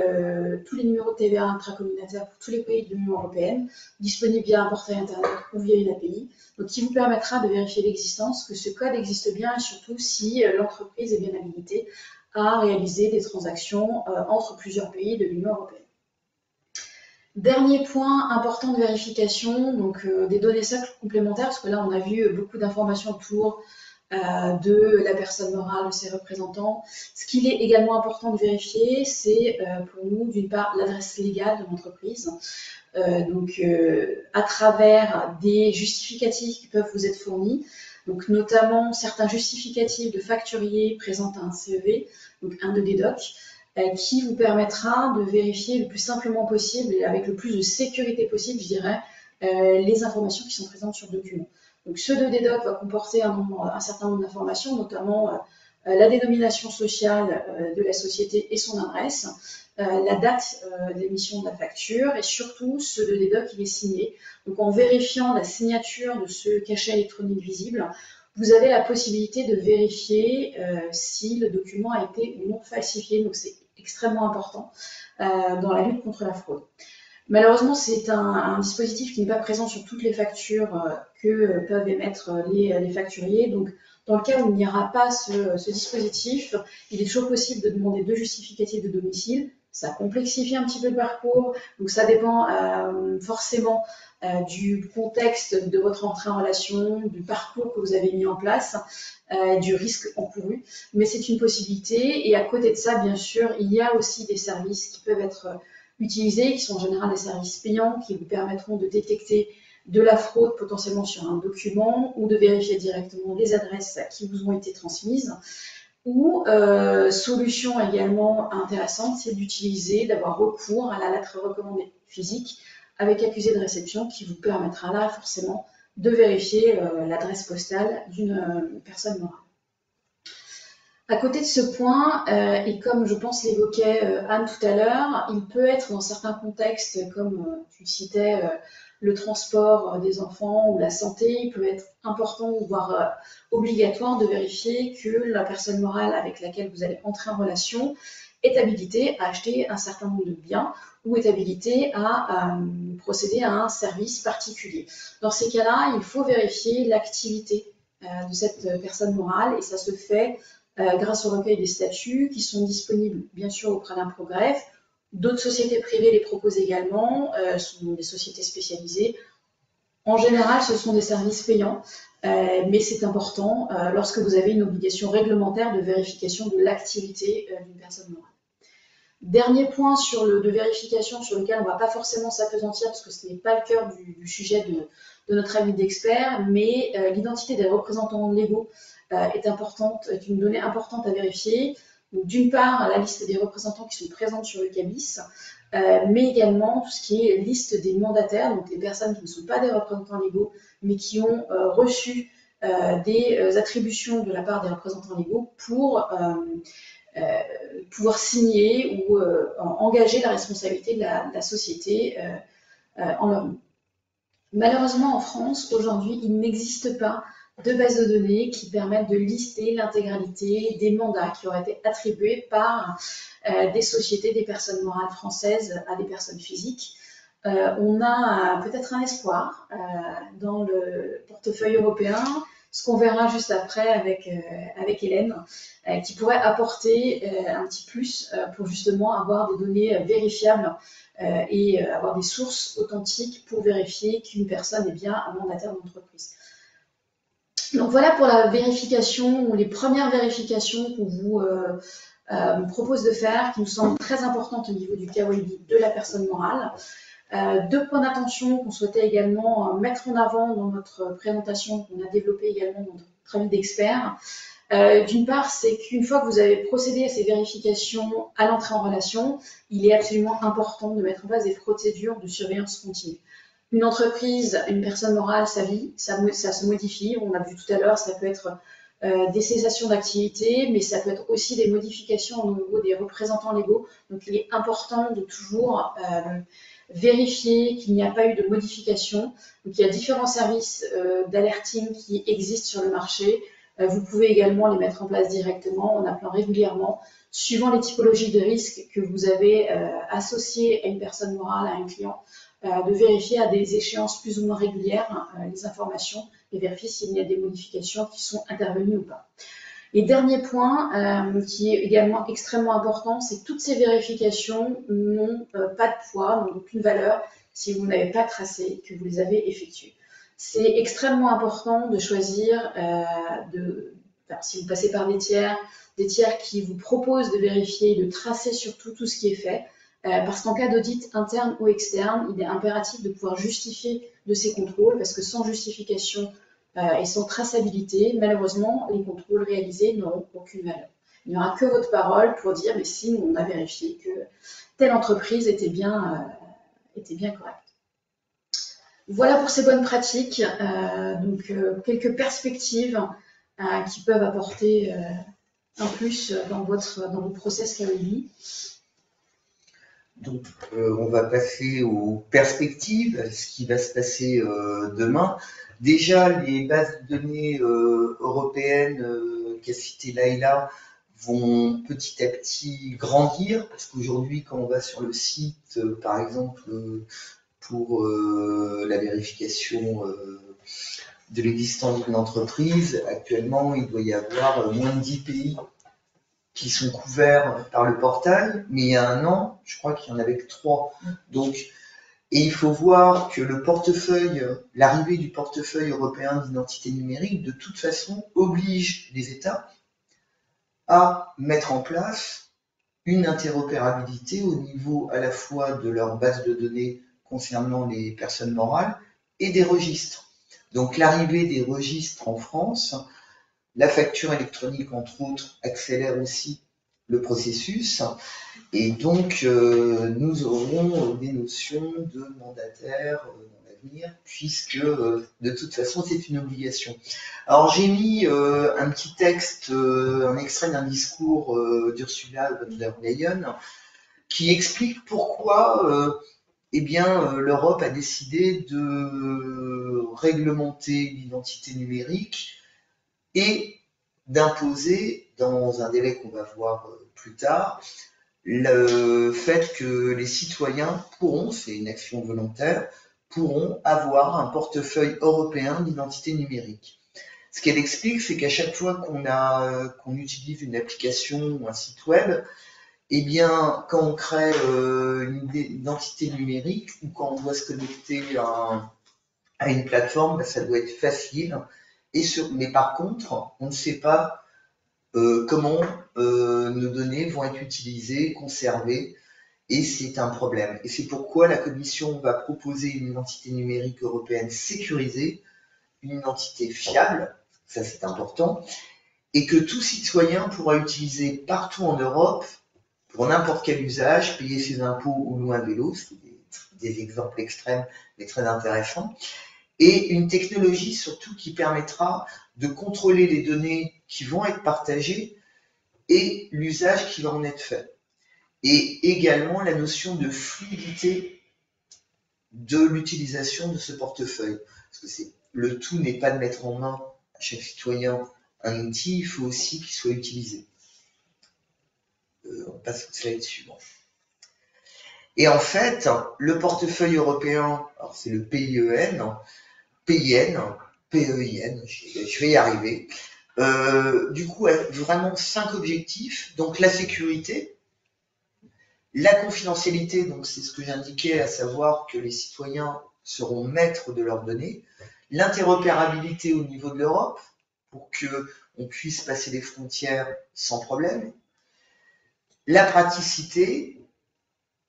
numéros de TVA intracommunautaires pour tous les pays de l'Union européenne, disponibles via un portail internet ou via une API, donc qui vous permettra de vérifier l'existence, que ce code existe bien et surtout si l'entreprise est bien habilitée à réaliser des transactions entre plusieurs pays de l'Union européenne. Dernier point important de vérification, donc des données socles complémentaires, parce que là on a vu beaucoup d'informations autour de la personne morale, de ses représentants. Ce qu'il est également important de vérifier, c'est pour nous, d'une part, l'adresse légale de l'entreprise, à travers des justificatifs qui peuvent vous être fournis, donc notamment certains justificatifs de facturier présentent un CEV, donc un de DDoC, qui vous permettra de vérifier le plus simplement possible et avec le plus de sécurité possible, je dirais, les informations qui sont présentes sur le document. Donc ce 2D-Doc va comporter un certain nombre d'informations, notamment la dénomination sociale de la société et son adresse, la date d'émission de la facture et surtout ce 2D-Doc il est signé. Donc en vérifiant la signature de ce cachet électronique visible, vous avez la possibilité de vérifier si le document a été ou non falsifié. Donc c'est extrêmement important dans la lutte contre la fraude. Malheureusement, c'est un dispositif qui n'est pas présent sur toutes les factures que peuvent émettre les facturiers. Donc, dans le cas où il n'y aura pas ce dispositif, il est toujours possible de demander 2 justificatifs de domicile. Ça complexifie un petit peu le parcours, donc ça dépend forcément du contexte de votre entrée en relation, du parcours que vous avez mis en place, du risque encouru. Mais c'est une possibilité. Et à côté de ça, bien sûr, il y a aussi des services qui peuvent être utilisés, qui sont en général des services payants, qui vous permettront de détecter de la fraude potentiellement sur un document ou de vérifier directement les adresses qui vous ont été transmises. Ou solution également intéressante, c'est d'avoir recours à la lettre recommandée physique avec accusé de réception qui vous permettra là forcément de vérifier l'adresse postale d'une personne morale. À côté de ce point, et comme je pense l'évoquait Anne tout à l'heure, il peut être dans certains contextes, comme tu citais, le transport des enfants ou la santé, il peut être important, voire obligatoire, de vérifier que la personne morale avec laquelle vous allez entrer en relation est habilitée à acheter un certain nombre de biens ou est habilitée à procéder à un service particulier. Dans ces cas-là, il faut vérifier l'activité de cette personne morale et ça se fait grâce au recueil des statuts qui sont disponibles bien sûr auprès d'un progrès. D'autres sociétés privées les proposent également, sont des sociétés spécialisées. En général, ce sont des services payants, mais c'est important lorsque vous avez une obligation réglementaire de vérification de l'activité d'une personne morale. Dernier point de vérification sur lequel on ne va pas forcément s'appesantir parce que ce n'est pas le cœur du sujet de notre avis d'expert, mais l'identité des représentants légaux est une donnée importante à vérifier. D'une part, la liste des représentants qui sont présents sur le CABIS, mais également tout ce qui est liste des mandataires, donc les personnes qui ne sont pas des représentants légaux, mais qui ont reçu des attributions de la part des représentants légaux pour pouvoir signer ou engager la responsabilité de la société en leur nom. Malheureusement, en France, aujourd'hui, il n'existe pas de base de données qui permettent de lister l'intégralité des mandats qui auraient été attribués par des sociétés, des personnes morales françaises à des personnes physiques. On a peut-être un espoir dans le portefeuille européen, ce qu'on verra juste après avec Hélène, qui pourrait apporter un petit plus pour justement avoir des données vérifiables et avoir des sources authentiques pour vérifier qu'une personne est bien un mandataire d'entreprise. Donc voilà pour la vérification ou les premières vérifications qu'on vous propose de faire, qui nous semblent très importantes au niveau du KYB de la personne morale. Deux points d'attention qu'on souhaitait également mettre en avant dans notre présentation, qu'on a développé également dans notre avis d'expert. D'une part, c'est qu'une fois que vous avez procédé à ces vérifications à l'entrée en relation, il est absolument important de mettre en place des procédures de surveillance continue. Une entreprise, une personne morale, sa vie, ça se modifie. On l'a vu tout à l'heure, ça peut être des cessations d'activité, mais ça peut être aussi des modifications au niveau des représentants légaux. Donc, il est important de toujours vérifier qu'il n'y a pas eu de modification. Donc, il y a différents services d'alerting qui existent sur le marché. Vous pouvez également les mettre en place directement en appelant régulièrement, suivant les typologies de risques que vous avez associées à une personne morale, à un client, de vérifier à des échéances plus ou moins régulières les informations et vérifier s'il y a des modifications qui sont intervenues ou pas. Et dernier point qui est également extrêmement important, c'est que toutes ces vérifications n'ont pas de poids, n'ont aucune valeur si vous n'avez pas tracé que vous les avez effectuées. C'est extrêmement important de choisir, si vous passez par des tiers qui vous proposent de vérifier et de tracer surtout tout ce qui est fait, parce qu'en cas d'audit interne ou externe, il est impératif de pouvoir justifier de ces contrôles, parce que sans justification et sans traçabilité, malheureusement, les contrôles réalisés n'auront aucune valeur. Il n'y aura que votre parole pour dire, mais si on a vérifié que telle entreprise était bien correcte. Voilà pour ces bonnes pratiques, donc quelques perspectives qui peuvent apporter un plus dans vos process KYB. Donc, on va passer aux perspectives, à ce qui va se passer demain. Déjà, les bases de données européennes qu'a cité Laïla vont petit à petit grandir, parce qu'aujourd'hui, quand on va sur le site, par exemple, pour la vérification de l'existence d'une entreprise, actuellement, il doit y avoir moins de 10 pays qui sont couverts par le portail, mais il y a un an, je crois qu'il n'y en avait que 3. Donc, et il faut voir que l'arrivée du portefeuille européen d'identité numérique, de toute façon, oblige les États à mettre en place une interopérabilité au niveau à la fois de leur base de données concernant les personnes morales et des registres. Donc l'arrivée des registres en France, la facture électronique entre autres, accélère aussi le processus. Et donc nous aurons des notions de mandataire dans l'avenir, puisque de toute façon c'est une obligation. Alors j'ai mis un petit texte, un extrait d'un discours d'Ursula von der Leyen, qui explique pourquoi l'Europe a décidé de réglementer l'identité numérique et d'imposer, dans un délai qu'on va voir plus tard, le fait que les citoyens pourront, c'est une action volontaire, pourront avoir un portefeuille européen d'identité numérique. Ce qu'elle explique, c'est qu'à chaque fois qu'on utilise une application ou un site web, eh bien, quand on crée une identité numérique ou quand on doit se connecter à une plateforme, ça doit être facile. Mais par contre, on ne sait pas comment nos données vont être utilisées, conservées, et c'est un problème. Et c'est pourquoi la Commission va proposer une identité numérique européenne sécurisée, une identité fiable, ça c'est important, et que tout citoyen pourra utiliser partout en Europe pour n'importe quel usage, payer ses impôts ou louer un vélo, c'est des exemples extrêmes mais très intéressants, et une technologie surtout qui permettra de contrôler les données qui vont être partagées et l'usage qui va en être fait. Et également la notion de fluidité de l'utilisation de ce portefeuille. Parce que le tout n'est pas de mettre en main à chaque citoyen un outil, il faut aussi qu'il soit utilisé. On passe au slide suivant. Et en fait, le portefeuille européen, alors c'est le PIN, je vais y arriver. Du coup, vraiment 5 objectifs. Donc la sécurité, la confidentialité, donc c'est ce que j'indiquais, à savoir que les citoyens seront maîtres de leurs données. L'interopérabilité au niveau de l'Europe, pour qu'on puisse passer les frontières sans problème. La praticité,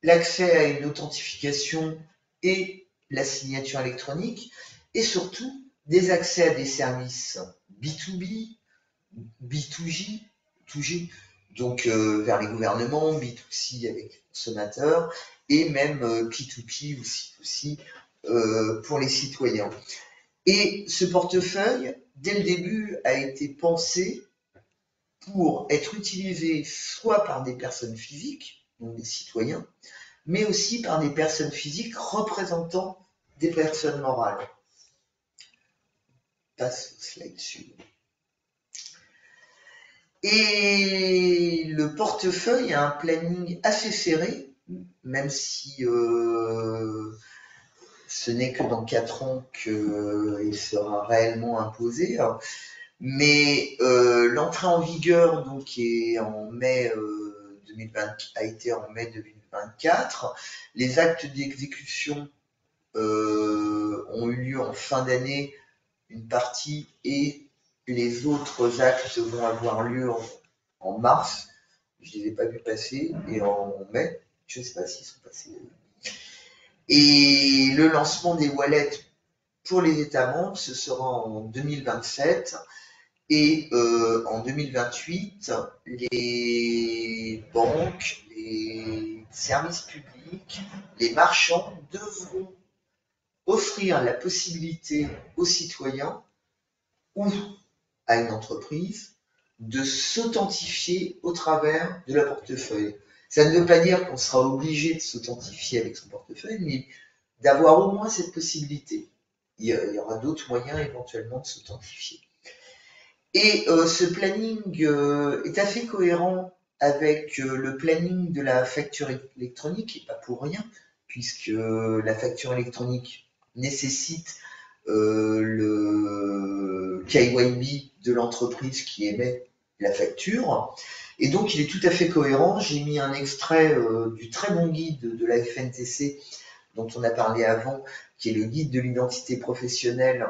l'accès à une authentification et la signature électronique, et surtout des accès à des services B2B, B2G, donc vers les gouvernements, B2C avec les consommateurs, et même P2P aussi pour les citoyens. Et ce portefeuille, dès le début, a été pensé pour être utilisé soit par des personnes physiques, donc des citoyens, mais aussi par des personnes physiques représentant des personnes morales. Passe au slide suivant. Et le portefeuille a un planning assez serré, même si ce n'est que dans 4 ans qu'il sera réellement imposé. Mais l'entrée en vigueur donc, est en mai 2020, a été en mai 2024. Les actes d'exécution ont eu lieu en fin d'année, une partie, et les autres actes vont avoir lieu en mars. Je ne les ai pas vus passer, et en mai, je ne sais pas s'ils sont passés. Et le lancement des wallets pour les États membres, ce sera en 2027. Et en 2028, les banques, les services publics, les marchands devront offrir la possibilité aux citoyens ou à une entreprise de s'authentifier au travers de leur portefeuille. Ça ne veut pas dire qu'on sera obligé de s'authentifier avec son portefeuille, mais d'avoir au moins cette possibilité. Il y aura d'autres moyens éventuellement de s'authentifier. Et ce planning est assez cohérent avec le planning de la facture électronique, et pas pour rien, puisque la facture électronique nécessite le KYB de l'entreprise qui émet la facture. Et donc, il est tout à fait cohérent. J'ai mis un extrait du très bon guide de la FNTC dont on a parlé avant, qui est le guide de l'identité professionnelle,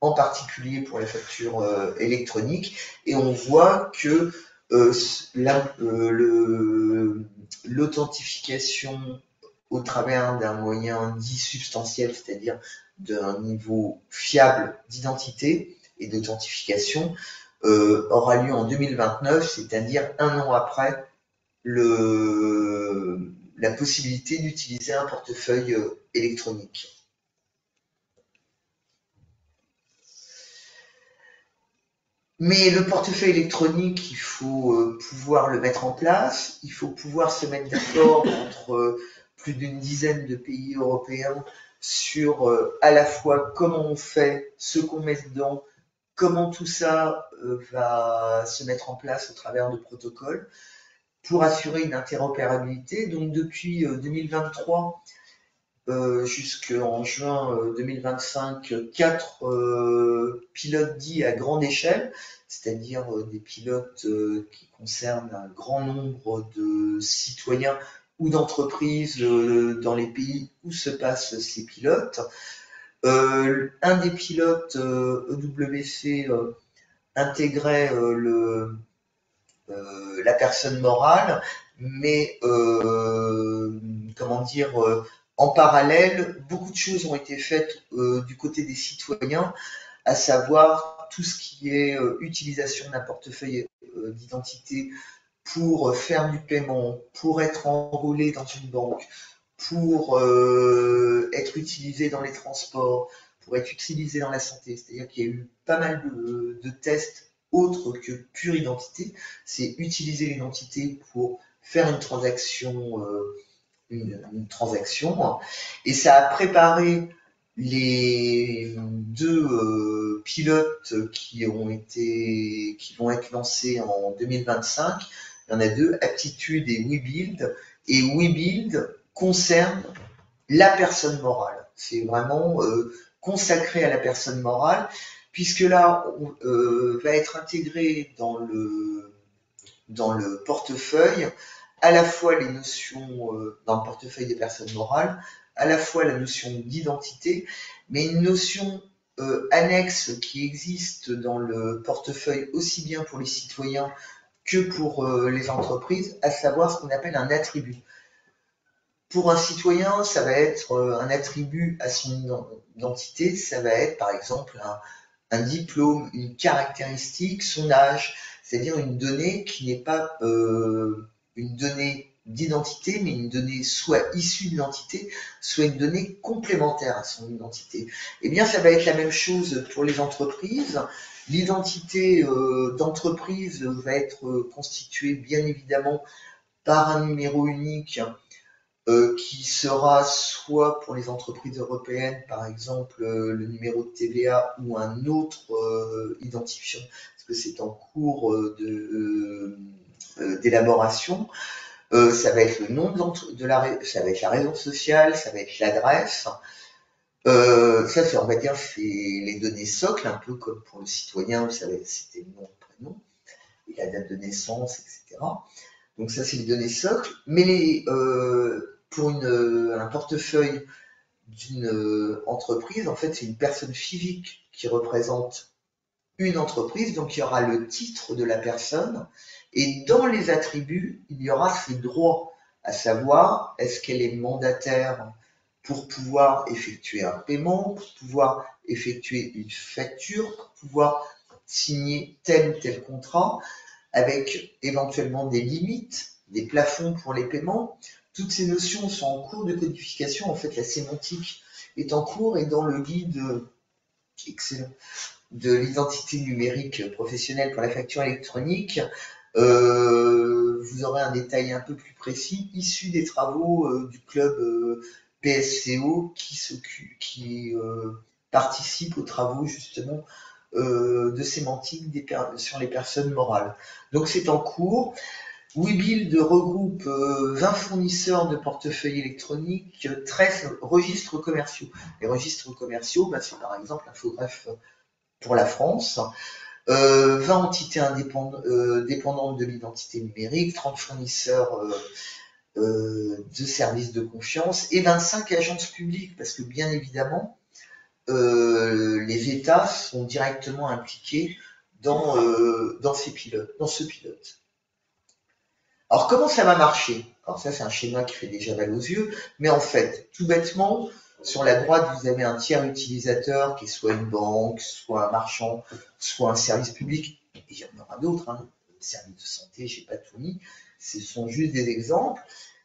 en particulier pour la facture électronique. Et on voit que l'authentification au travers d'un moyen dit substantiel, c'est-à-dire d'un niveau fiable d'identité et d'authentification, aura lieu en 2029, c'est-à-dire un an après la possibilité d'utiliser un portefeuille électronique. Mais le portefeuille électronique, il faut pouvoir le mettre en place, il faut pouvoir se mettre d'accord entre plus d'une dizaine de pays européens sur à la fois comment on fait, ce qu'on met dedans, comment tout ça va se mettre en place au travers de protocoles pour assurer une interopérabilité. Donc depuis 2023 jusqu'en juin 2025, 4 pilotes dits à grande échelle, c'est-à-dire des pilotes qui concernent un grand nombre de citoyens ou d'entreprises dans les pays où se passent ces pilotes. Un des pilotes EWC intégrait la personne morale, mais comment dire, en parallèle, beaucoup de choses ont été faites du côté des citoyens, à savoir tout ce qui est utilisation d'un portefeuille d'identité pour faire du paiement, pour être enrôlé dans une banque, pour être utilisé dans les transports, pour être utilisé dans la santé. C'est-à-dire qu'il y a eu pas mal de tests autres que pure identité. C'est utiliser l'identité pour faire une transaction, et ça a préparé les 2 pilotes qui vont être lancés en 2025. Il y en a 2, Aptitude et WeBuild. Et WeBuild concerne la personne morale. C'est vraiment consacré à la personne morale, puisque là, va être intégré dans le portefeuille à la fois les notions, dans le portefeuille des personnes morales, à la fois la notion d'identité, mais une notion annexe qui existe dans le portefeuille aussi bien pour les citoyens que pour les entreprises, à savoir ce qu'on appelle un attribut. Pour un citoyen, ça va être un attribut à son identité, ça va être par exemple un diplôme, une caractéristique, son âge, c'est-à-dire une donnée qui n'est pas une donnée d'identité, mais une donnée soit issue de l'identité, soit une donnée complémentaire à son identité. Eh bien, ça va être la même chose pour les entreprises. L'identité d'entreprise va être constituée bien évidemment par un numéro unique qui sera soit pour les entreprises européennes, par exemple le numéro de TVA ou un autre identifiant, parce que c'est en cours d'élaboration. Ça va être le nom ça va être la raison sociale, ça va être l'adresse. Ça, c'est, on va dire, c'est les données socles, un peu comme pour le citoyen, vous savez, c'était le nom, le prénom, et la date de naissance, etc. Donc ça, c'est les données socles. Mais pour un portefeuille d'une entreprise, en fait, c'est une personne physique qui représente une entreprise, donc il y aura le titre de la personne, et dans les attributs, il y aura ses droits, à savoir, est-ce qu'elle est mandataire pour pouvoir effectuer un paiement, pour pouvoir effectuer une facture, pour pouvoir signer tel ou tel contrat, avec éventuellement des limites, des plafonds pour les paiements. Toutes ces notions sont en cours de codification. En fait, la sémantique est en cours, et dans le guide excellent de l'identité numérique professionnelle pour la facture électronique, vous aurez un détail un peu plus précis issu des travaux du club PSCO qui participe aux travaux justement de sémantique sur les personnes morales. Donc c'est en cours. WeBuild regroupe 20 fournisseurs de portefeuilles électroniques, 13 registres commerciaux. Les registres commerciaux, c'est par exemple Infogreffe pour la France, 20 entités dépendantes de l'identité numérique, 30 fournisseurs de services de confiance et 25 agences publiques, parce que bien évidemment, les États sont directement impliqués dans ce pilote. Alors comment ça va marcher? Alors ça, c'est un schéma qui fait déjà mal aux yeux, mais en fait, tout bêtement, sur la droite, vous avez un tiers utilisateur qui est soit une banque, soit un marchand, soit un service public. Et il y en aura d'autres, hein. Le service de santé, j'ai pas tout mis. Ce sont juste des exemples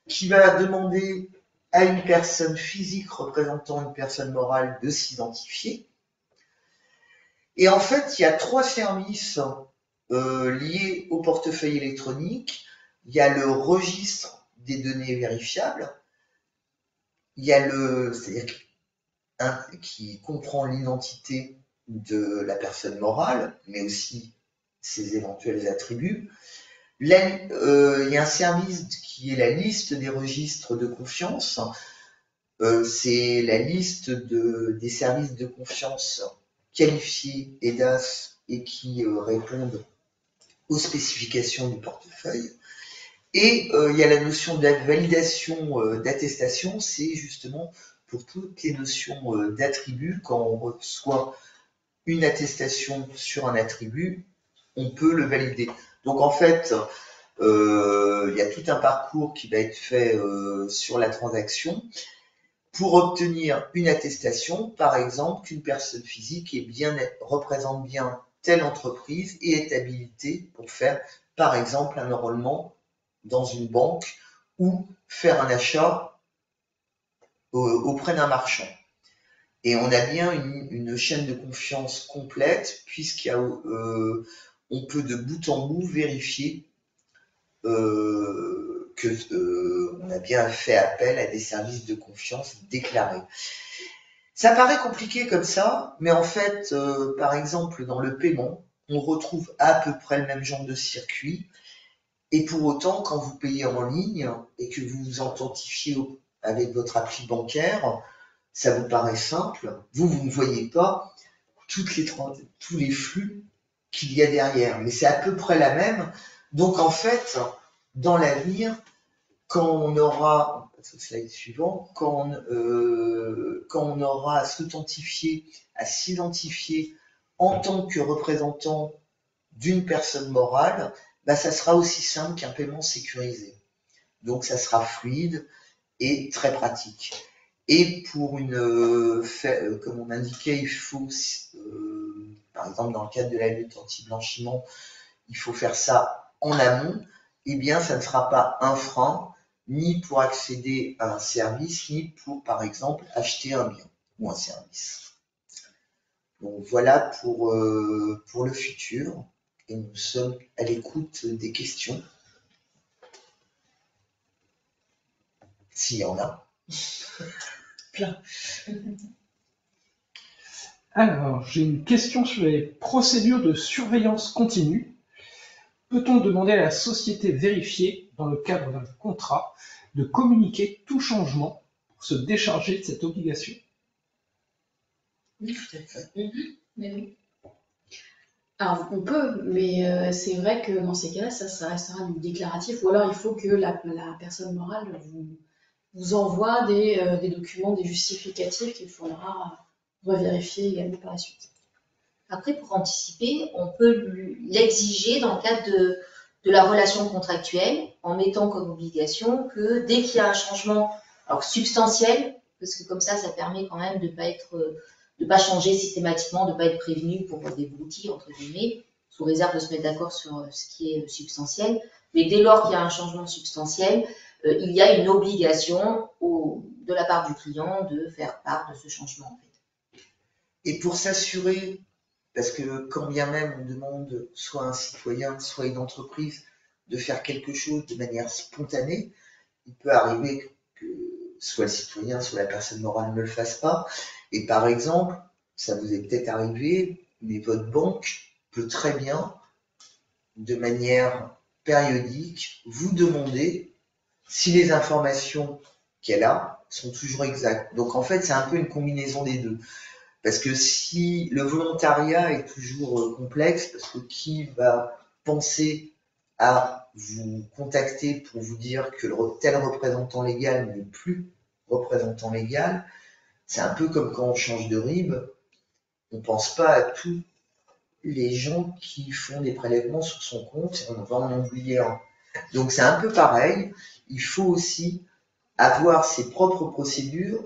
qui va demander à une personne physique représentant une personne morale de s'identifier. Et en fait, il y a 3 services liés au portefeuille électronique. Il y a le registre des données vérifiables. Il y a c'est-à-dire qui comprend l'identité de la personne morale, mais aussi ses éventuels attributs. Il y a un service qui est la liste des registres de confiance. C'est la liste des services de confiance qualifiés EDAS et qui répondent aux spécifications du portefeuille. Et il y a la notion de validation d'attestation, c'est justement pour toutes les notions d'attributs, quand on reçoit une attestation sur un attribut, on peut le valider. Donc en fait, il y a tout un parcours qui va être fait sur la transaction pour obtenir une attestation, par exemple, qu'une personne physique représente bien telle entreprise et est habilitée pour faire, par exemple, un enrôlement dans une banque ou faire un achat auprès d'un marchand. Et on a bien une chaîne de confiance complète puisqu'on peut de bout en bout vérifier qu'on a bien fait appel à des services de confiance déclarés. Ça paraît compliqué comme ça, mais en fait, par exemple, dans le paiement, on retrouve à peu près le même genre de circuit. Et pour autant, quand vous payez en ligne et que vous vous authentifiez avec votre appli bancaire, ça vous paraît simple. Vous ne voyez pas tous les flux qu'il y a derrière, mais c'est à peu près la même. Donc en fait, dans l'avenir, quand on aura, slide suivant, quand on aura à s'authentifier, à s'identifier en tant que représentant d'une personne morale, ça sera aussi simple qu'un paiement sécurisé. Donc ça sera fluide et très pratique. Et pour comme on indiquait, il faut, par exemple dans le cadre de la lutte anti-blanchiment, il faut faire ça en amont, eh bien ça ne sera pas un frein, ni pour accéder à un service, ni pour, par exemple, acheter un bien ou un service. Donc voilà pour le futur. Et nous sommes à l'écoute des questions. S'il y en a. Plein. Alors, j'ai une question sur les procédures de surveillance continue. Peut-on demander à la société vérifiée, dans le cadre d'un contrat, de communiquer tout changement pour se décharger de cette obligation? Oui, tout à fait. Mais oui. Alors, on peut, mais c'est vrai que dans ces cas-là, ça restera du déclaratif, ou alors il faut que la personne morale vous envoie des documents, des justificatifs qu'il faudra revérifier également par la suite. Après, pour anticiper, on peut l'exiger dans le cadre de la relation contractuelle, en mettant comme obligation que dès qu'il y a un changement, alors substantiel, parce que comme ça permet quand même de pas changer systématiquement, de pas être prévenu pour débrouiller, entre guillemets, sous réserve de se mettre d'accord sur ce qui est substantiel. Mais dès lors qu'il y a un changement substantiel, il y a une obligation de la part du client de faire part de ce changement, en fait. Et pour s'assurer, parce que quand bien même on demande soit à un citoyen, soit à une entreprise de faire quelque chose de manière spontanée, il peut arriver que soit le citoyen, soit la personne morale ne le fasse pas. Et par exemple, ça vous est peut-être arrivé, mais votre banque peut très bien, de manière périodique, vous demander si les informations qu'elle a sont toujours exactes. Donc en fait, c'est un peu une combinaison des deux. Parce que si le volontariat est toujours complexe, parce que qui va penser à vous contacter pour vous dire que tel représentant légal n'est plus représentant légal, c'est un peu comme quand on change de RIB, on ne pense pas à tous les gens qui font des prélèvements sur son compte et on va en oublier un. Donc c'est un peu pareil, il faut aussi avoir ses propres procédures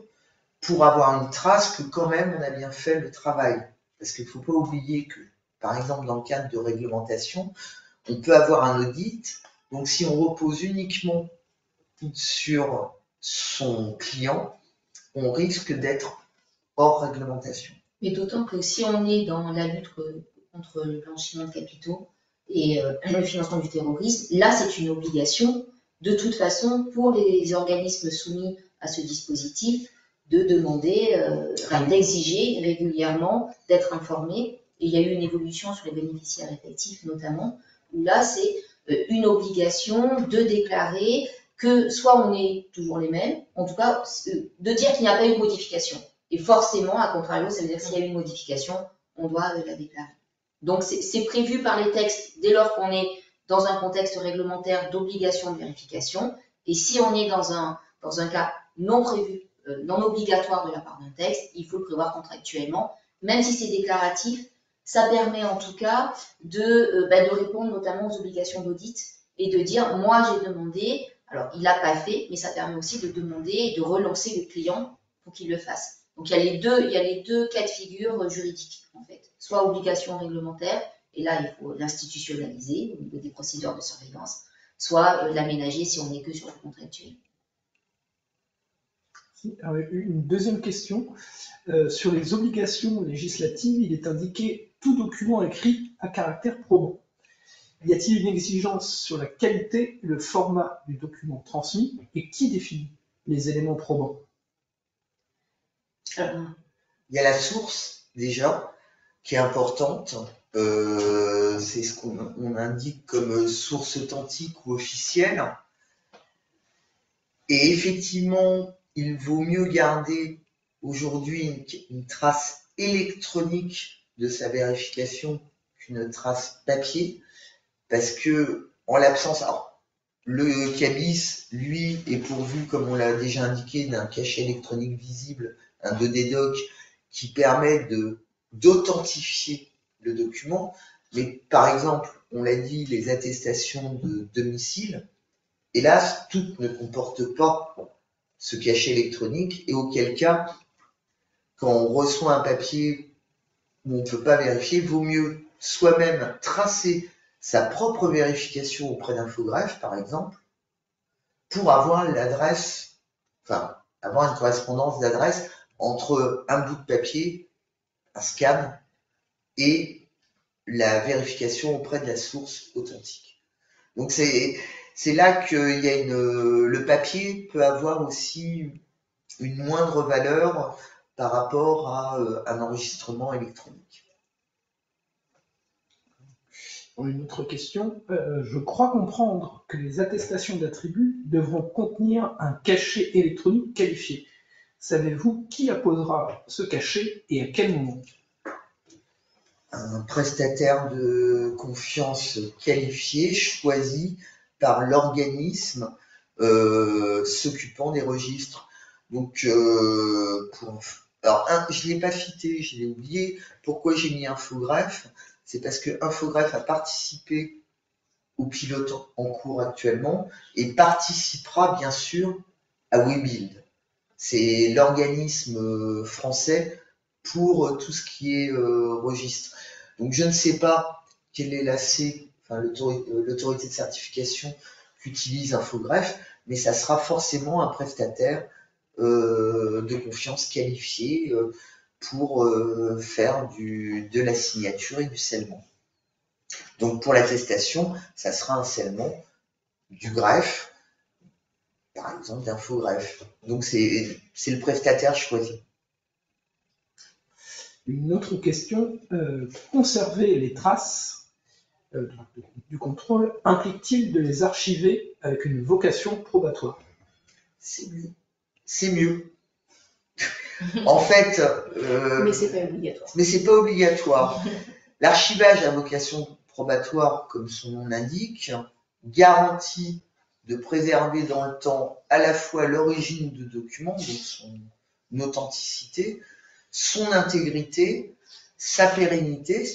pour avoir une trace que quand même on a bien fait le travail. Parce qu'il ne faut pas oublier que, par exemple, dans le cadre de réglementation, on peut avoir un audit. Donc si on repose uniquement sur son client, on risque d'être hors réglementation. Mais d'autant que si on est dans la lutte contre le blanchiment de capitaux et le financement du terrorisme, là c'est une obligation de toute façon pour les organismes soumis à ce dispositif de demander, d'exiger régulièrement d'être informés. Et il y a eu une évolution sur les bénéficiaires effectifs notamment, où là c'est une obligation de déclarer que soit on est toujours les mêmes, en tout cas de dire qu'il n'y a pas eu de modification. Et forcément, à contrario, ça veut dire que s'il y a eu une modification, on doit la déclarer. Donc c'est prévu par les textes dès lors qu'on est dans un contexte réglementaire d'obligation de vérification. Et si on est dans un cas non prévu, non obligatoire de la part d'un texte, il faut le prévoir contractuellement. Même si c'est déclaratif, ça permet en tout cas de répondre notamment aux obligations d'audit et de dire, moi j'ai demandé, alors il l'a pas fait, mais ça permet aussi de demander et de relancer le client pour qu'il le fasse. Donc il y a les deux cas de figure juridiques en fait, soit obligation réglementaire, et là il faut l'institutionnaliser au niveau des procédures de surveillance, soit l'aménager si on n'est que sur le contractuel. Une deuxième question. Sur les obligations législatives, il est indiqué tout document écrit à caractère probant. Y a-t-il une exigence sur la qualité et le format du document transmis et qui définit les éléments probants? Il y a la source déjà qui est importante. C'est ce qu'on indique comme source authentique ou officielle. Et effectivement, il vaut mieux garder aujourd'hui une trace électronique de sa vérification qu'une trace papier, parce que en l'absence, alors, le CABIS, lui, est pourvu, comme on l'a déjà indiqué, d'un cachet électronique visible, un 2D doc, qui permet d'authentifier le document. Mais par exemple, on l'a dit, les attestations de domicile, hélas, toutes ne comportent pas ce cachet électronique, et auquel cas, quand on reçoit un papier où on ne peut pas vérifier, vaut mieux soi-même tracer sa propre vérification auprès d'Infogreffe, par exemple, pour avoir l'adresse, enfin, avoir une correspondance d'adresse entre un bout de papier, un scan, et la vérification auprès de la source authentique. Donc c'est là que le papier peut avoir aussi une moindre valeur par rapport à un enregistrement électronique. Une autre question. Je crois comprendre que les attestations d'attribut devront contenir un cachet électronique qualifié. Savez-vous qui apposera ce cachet et à quel moment? Un prestataire de confiance qualifié choisi par l'organisme s'occupant des registres. Donc, alors, je ne l'ai pas cité, je l'ai oublié. Pourquoi j'ai mis Infogreffe? C'est parce que Infogreffe a participé au pilote en cours actuellement et participera bien sûr à WeBuild. C'est l'organisme français pour tout ce qui est registre. Donc je ne sais pas quelle est l'autorité de certification qu'utilise Infogreffe, mais ça sera forcément un prestataire de confiance qualifié pour faire de la signature et du scellement. Donc pour l'attestation, ça sera un scellement du greffe, par exemple d'Infogreffe. Donc c'est le prestataire choisi. Une autre question, conserver les traces du contrôle implique-t-il de les archiver avec une vocation probatoire? C'est mieux. C'est mieux. En fait, mais c'est pas obligatoire. Mais c'est pas obligatoire. L'archivage à vocation probatoire, comme son nom l'indique, garantit de préserver dans le temps à la fois l'origine du document, donc son authenticité, son intégrité, sa pérennité,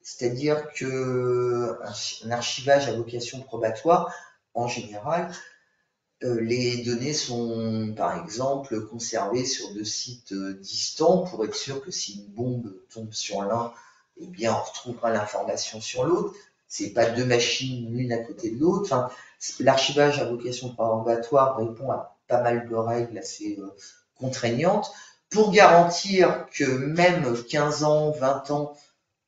c'est-à-dire que un archivage à vocation probatoire, en général, les données sont, par exemple, conservées sur 2 sites distants pour être sûr que si une bombe tombe sur l'un, eh bien, on retrouvera l'information sur l'autre. C'est pas 2 machines l'une à côté de l'autre. Enfin, l'archivage à vocation probatoire répond à pas mal de règles assez contraignantes pour garantir que même 15 ans, 20 ans,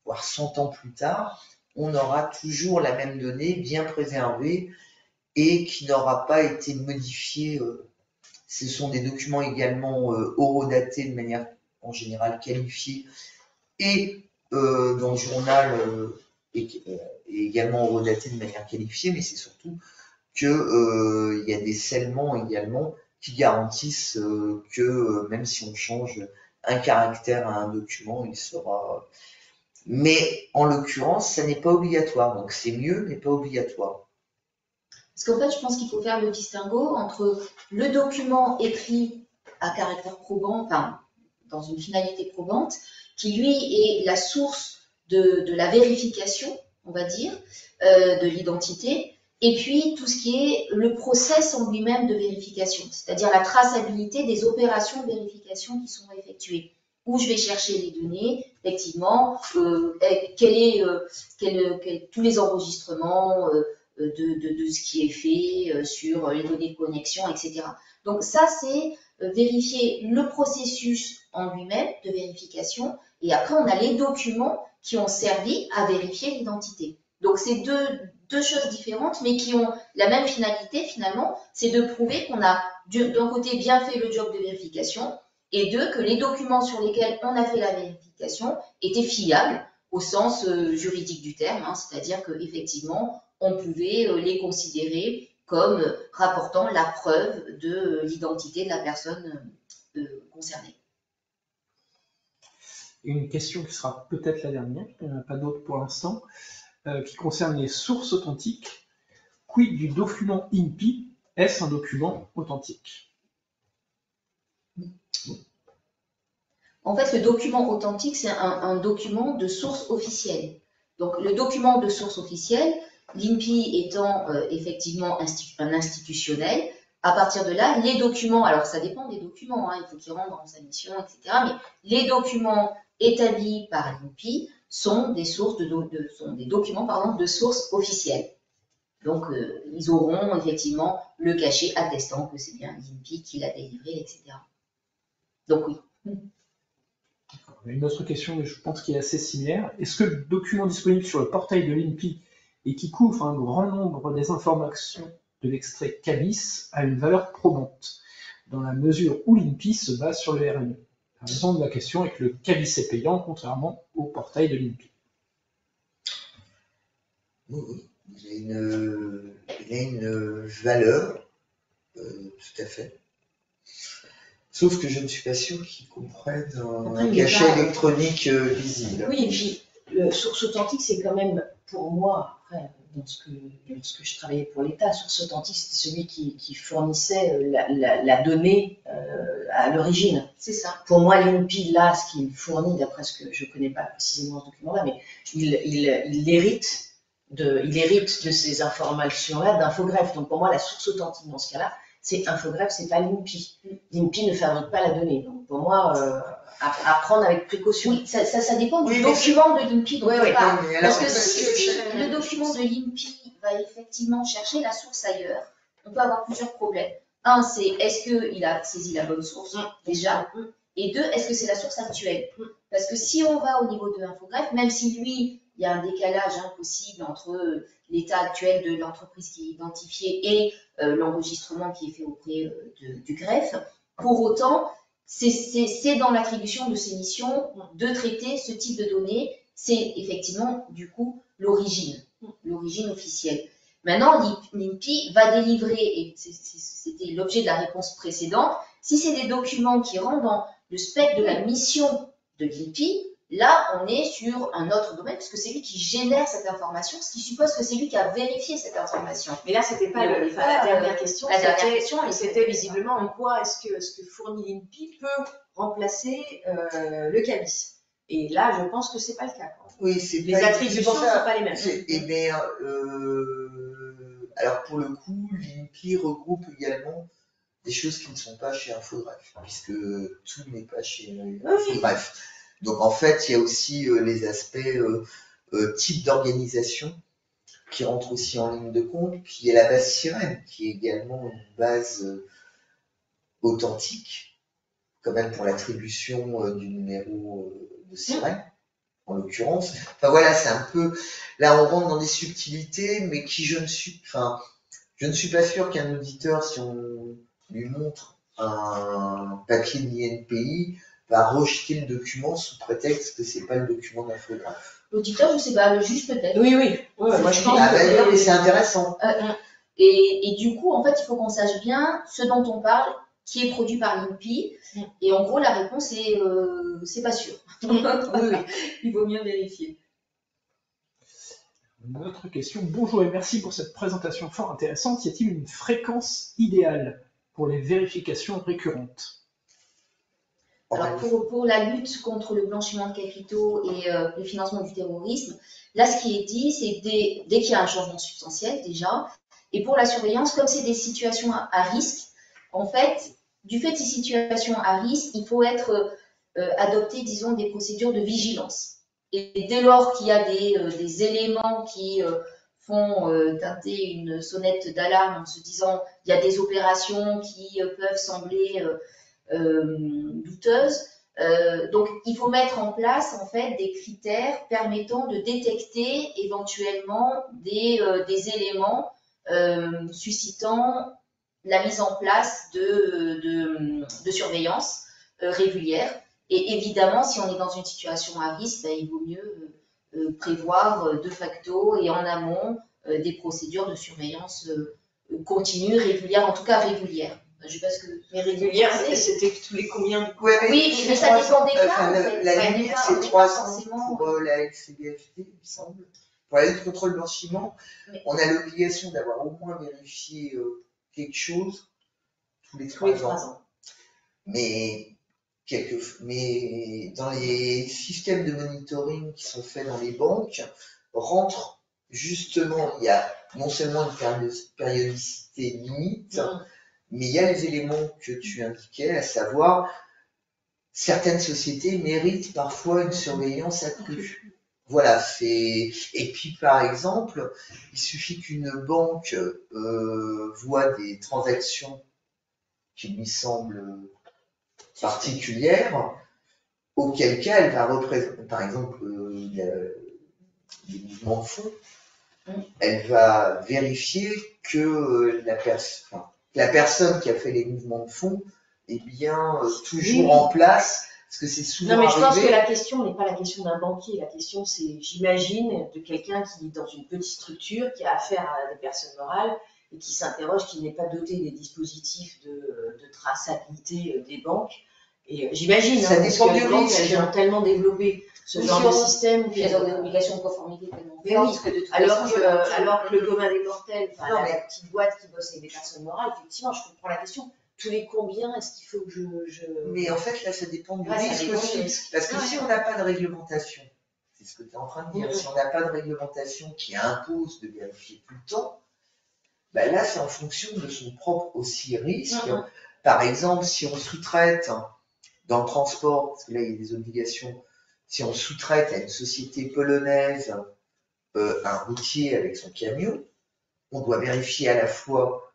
voire 100 ans plus tard, on aura toujours la même donnée bien préservée et qui n'aura pas été modifiée. Ce sont des documents également horodatés de manière en général qualifiée et dans le journal est également horodaté de manière qualifiée, mais c'est surtout que il y a des scellements également qui garantissent que même si on change un caractère à un document, il sera. Mais en l'occurrence, ça n'est pas obligatoire, donc c'est mieux, mais pas obligatoire. Parce qu'en fait, je pense qu'il faut faire le distinguo entre le document écrit à caractère probant, enfin, dans une finalité probante, qui lui est la source de la vérification, on va dire, de l'identité, et puis tout ce qui est le process en lui-même de vérification, c'est-à-dire la traçabilité des opérations de vérification qui sont effectuées. Où je vais chercher les données, effectivement, tous les enregistrements de ce qui est fait sur les données de connexion, etc. Donc ça, c'est vérifier le processus en lui-même de vérification, et après, on a les documents qui ont servi à vérifier l'identité. Donc c'est deux choses différentes, mais qui ont la même finalité, finalement, c'est de prouver qu'on a, d'un côté, bien fait le job de vérification, et deux, que les documents sur lesquels on a fait la vérification étaient fiables au sens juridique du terme, hein, c'est-à-dire qu'effectivement, on pouvait les considérer comme rapportant la preuve de l'identité de la personne concernée. Une question qui sera peut-être la dernière, il n'y en a pas d'autres pour l'instant, qui concerne les sources authentiques. Quid du document INPI? Est-ce un document authentique? En fait, le document authentique, c'est un document de source officielle. Donc, le document de source officielle, l'INPI étant effectivement un institutionnel, à partir de là, les documents, alors ça dépend des documents, hein, il faut qu'ils rentrent dans sa mission, etc. Mais les documents établis par l'INPI sont des documents de source officielle. Donc, ils auront effectivement le cachet attestant que c'est bien l'INPI qui l'a délivré, etc. Donc oui. Une autre question, mais je pense qu'il est assez similaire. Est-ce que le document disponible sur le portail de l'INPI et qui couvre un grand nombre des informations de l'extrait CABIS a une valeur probante, dans la mesure où l'INPI se base sur le RNE? La raison de la question est que le CABIS est payant, contrairement au portail de l'INPI. Oui, il a une valeur, tout à fait. Sauf que je ne suis pas sûr qu'ils comprennent un cachet électronique visible. Oui, et puis, source authentique, c'est quand même, pour moi, après, dans ce que je travaillais pour l'État, source authentique, c'était celui qui fournissait la donnée à l'origine. C'est ça. Pour moi, l'INPI, là, ce qu'il fournit, d'après ce que je ne connais pas précisément ce document-là, mais il hérite de ces informations-là d'infogreffe. Donc, pour moi, la source authentique dans ce cas-là, c'est Infogreffe, c'est pas l'INPI. L'INPI ne fabrique pas la donnée. Donc pour moi, à prendre avec précaution. Oui, ça dépend du document de l'INPI dont on parle. Parce que si le document de l'INPI va effectivement chercher la source ailleurs, on peut avoir plusieurs problèmes. Un, c'est est-ce qu'il a saisi la bonne source déjà? Et deux, est-ce que c'est la source actuelle? Parce que si on va au niveau de Infogreffe, même si lui, il y a un décalage possible entre l'état actuel de l'entreprise qui est identifiée et l'enregistrement qui est fait auprès du greffe, pour autant, c'est dans l'attribution de ces missions de traiter ce type de données. C'est effectivement, du coup, l'origine officielle. Maintenant, l'INPI va délivrer, et c'était l'objet de la réponse précédente, si c'est des documents qui rentrent dans le spectre de la mission de l'INPI, là, on est sur un autre domaine, parce que c'est lui qui génère cette information, ce qui suppose que c'est lui qui a vérifié cette information. Mais là, c'était pas la dernière question. La dernière question, c'était visiblement en quoi est-ce que fournit l'INPI peut remplacer le CABIS. Et là, je pense que c'est pas le cas. Oui, c'est les attributions ne sont pas les mêmes. Et bien, alors pour le coup, l'INPI regroupe également des choses qui ne sont pas chez Infogreffe, puisque tout n'est pas chez Infogreffe. Donc en fait, il y a aussi les aspects type d'organisation qui rentrent aussi en ligne de compte. Puis il y a la base Sirène, qui est également une base authentique, quand même pour l'attribution du numéro de Sirène, en l'occurrence. Enfin voilà, c'est un peu, là on rentre dans des subtilités, mais qui je ne suis pas sûr qu'un auditeur, si on lui montre un papier de l'INPI, va rejeter le document sous prétexte que c'est pas le document d'Infogreffe. L'auditeur, je sais pas, le juge peut-être. Oui, oui. Ouais, moi, je pense Ah que bah non, mais c'est intéressant. Et du coup, en fait, il faut qu'on sache bien ce dont on parle, qui est produit par l'INPI. Et en gros, la réponse est c'est pas sûr. oui, oui. Il vaut mieux vérifier. Une autre question. Bonjour et merci pour cette présentation fort intéressante. Y a-t-il une fréquence idéale pour les vérifications récurrentes? Alors pour la lutte contre le blanchiment de capitaux et le financement du terrorisme, là ce qui est dit, c'est dès qu'il y a un changement substantiel déjà, et pour la surveillance, comme c'est des situations à risque, en fait, du fait de ces situations à risque, il faut adopter, disons, des procédures de vigilance. Et dès lors qu'il y a des éléments qui font teinter une sonnette d'alarme en se disant il y a des opérations qui peuvent sembler douteuses. Donc, il faut mettre en place en fait des critères permettant de détecter éventuellement des éléments suscitant la mise en place de surveillance régulière. Et évidemment, si on est dans une situation à risque, ben, il vaut mieux prévoir de facto et en amont des procédures de surveillance continue, régulière, en tout cas régulière. Je sais pas ce que. Mais régulière, c'était tous les combien du coup? Ouais, Oui, mais ça dépend des cas. Enfin, en fait. la limite, c'est 3 ans forcément. pour la LCBFT, il me semble. Pour la lutte contre le blanchiment, on a l'obligation d'avoir au moins vérifié quelque chose tous les 3 ans. Mais dans les systèmes de monitoring qui sont faits dans les banques, rentre justement, il y a non seulement une périodicité limite, mais il y a les éléments que tu indiquais, à savoir certaines sociétés méritent parfois une surveillance accrue. Voilà, et puis par exemple, il suffit qu'une banque voit des transactions qui lui semblent particulière, auquel cas elle va représenter, par exemple, les mouvements de fonds, elle va vérifier que la personne qui a fait les mouvements de fonds est bien toujours en place, parce que c'est souvent Non, mais je pense arrivé. que la question n'est pas la question d'un banquier, la question c'est, j'imagine, de quelqu'un qui est dans une petite structure, qui a affaire à des personnes morales, et qui s'interroge, qui n'est pas doté des dispositifs de traçabilité des banques. Et j'imagine, Ça parce dépend que du les banques, risque. elles ont tellement développé ce genre de système. Puis elles ont des obligations de conformité tellement Mais fortes oui, que de toute alors façon, que le commun des mortels, enfin, Non, la mais- petite boîte qui bosse avec des personnes morales, effectivement, je comprends la question. Tous les combien est-ce qu'il faut que je... Mais en fait, là, ça dépend du Ouais, ça risque dépend du aussi. risque. Parce que Ouais. si on n'a pas de réglementation, c'est ce que tu es en train de dire, Mhm. si on n'a pas de réglementation qui impose de vérifier tout le temps, ben là, c'est en fonction de son propre aussi risque. Mhm. Par exemple, si on sous-traite dans le transport, parce que là, il y a des obligations, si on sous-traite à une société polonaise un routier avec son camion, on doit vérifier à la fois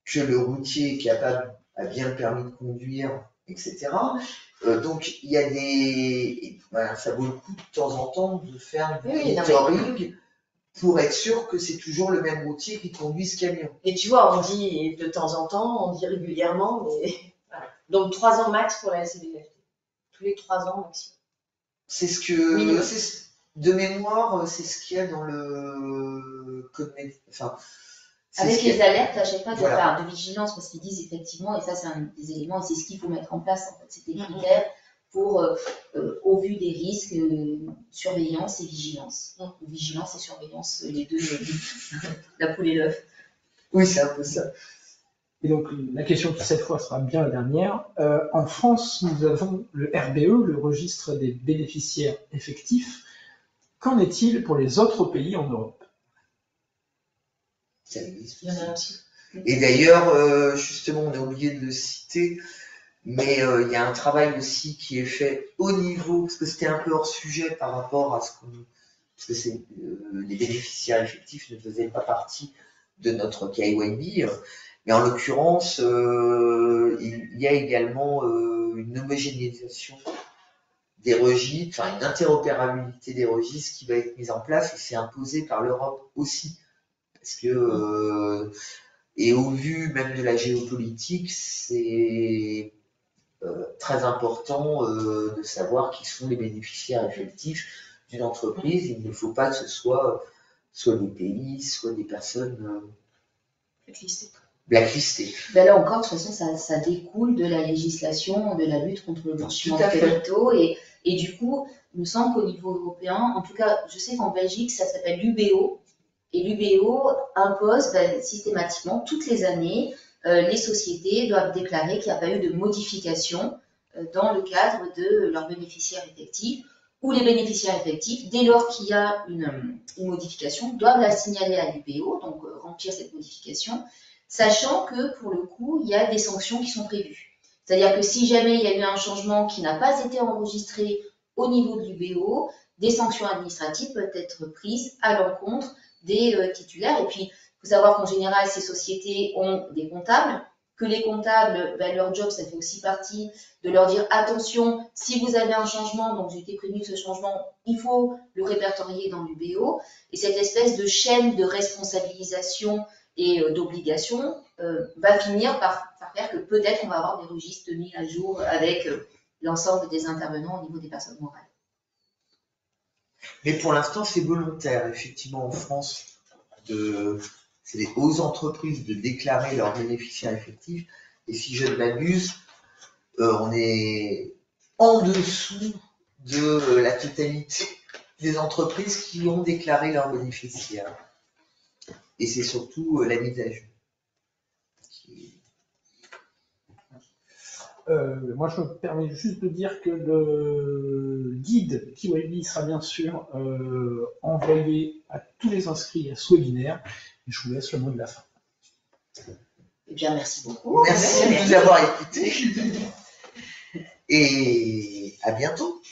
que le routier est capable, a bien le permis de conduire, etc. Donc, il y a voilà, ça vaut le coup de temps en temps de faire du monitoring pour être sûr que c'est toujours le même routier qui conduit ce camion. Et tu vois, on dit de temps en temps, on dit régulièrement, mais voilà. Donc 3 ans max pour la LCBFT. Tous les 3 ans maximum. C'est ce que, Minimum. de mémoire, c'est ce qu'il y a dans le code, enfin, c'est avec ce qu'il y les a- alertes à chaque fois Voilà. de vigilance, parce qu'ils disent effectivement, et ça c'est un des éléments, et c'est ce qu'il faut mettre en place, en fait, c'est des critères pour, au vu des risques, surveillance et vigilance. Vigilance et surveillance, les deux, la poule et l'œuf. Oui, c'est un peu ça. Et donc, la question qui cette fois sera bien la dernière. En France, nous avons le RBE, le registre des bénéficiaires effectifs. Qu'en est-il pour les autres pays en Europe? Ça existe Il y en aussi. a aussi. Et d'ailleurs, justement, on a oublié de le citer, mais il y a un travail aussi qui est fait au niveau, parce que c'était un peu hors sujet par rapport à ce qu'on, parce que les bénéficiaires effectifs ne faisaient pas partie de notre KYB, mais en l'occurrence, il y a également une homogénéisation des registres, enfin une interopérabilité des registres qui va être mise en place et c'est imposé par l'Europe aussi. Parce que, et au vu même de la géopolitique, c'est très important de savoir qui sont les bénéficiaires effectifs d'une entreprise. Il ne faut pas que ce soit des pays, soit des personnes blacklistées. Ben là encore, de toute façon, ça découle de la législation, de la lutte contre le blanchiment Tout à de fait. capitaux. Et du coup, il me semble qu'au niveau européen, en tout cas, je sais qu'en Belgique, ça s'appelle l'UBO. Et l'UBO impose systématiquement, toutes les années, les sociétés doivent déclarer qu'il n'y a pas eu de modification dans le cadre de leurs bénéficiaires effectifs, ou les bénéficiaires effectifs, dès lors qu'il y a une modification, doivent la signaler à l'UBO, donc remplir cette modification, sachant que pour le coup, il y a des sanctions qui sont prévues. C'est-à-dire que si jamais il y a eu un changement qui n'a pas été enregistré au niveau de l'UBO, des sanctions administratives peuvent être prises à l'encontre des titulaires. Et puis, il faut savoir qu'en général, ces sociétés ont des comptables, que les comptables, leur job, ça fait aussi partie de leur dire attention, si vous avez un changement, donc j'ai été prévenu de ce changement, il faut le répertorier dans l'UBO. Et cette espèce de chaîne de responsabilisation et d'obligation va finir par faire que peut-être on va avoir des registres mis à jour avec l'ensemble des intervenants au niveau des personnes morales. Mais pour l'instant, c'est volontaire, effectivement, en France, c'est aux entreprises de déclarer leurs bénéficiaires effectifs. Et si je ne m'abuse, on est en dessous de la totalité des entreprises qui ont déclaré leurs bénéficiaires. Et c'est surtout la mise à jour. Moi, je me permets juste de dire que le guide KYB sera bien sûr envoyé à tous les inscrits à ce webinaire. Et je vous laisse le mot de la fin. Eh bien, merci beaucoup. Merci de nous avoir écoutés. Et à bientôt.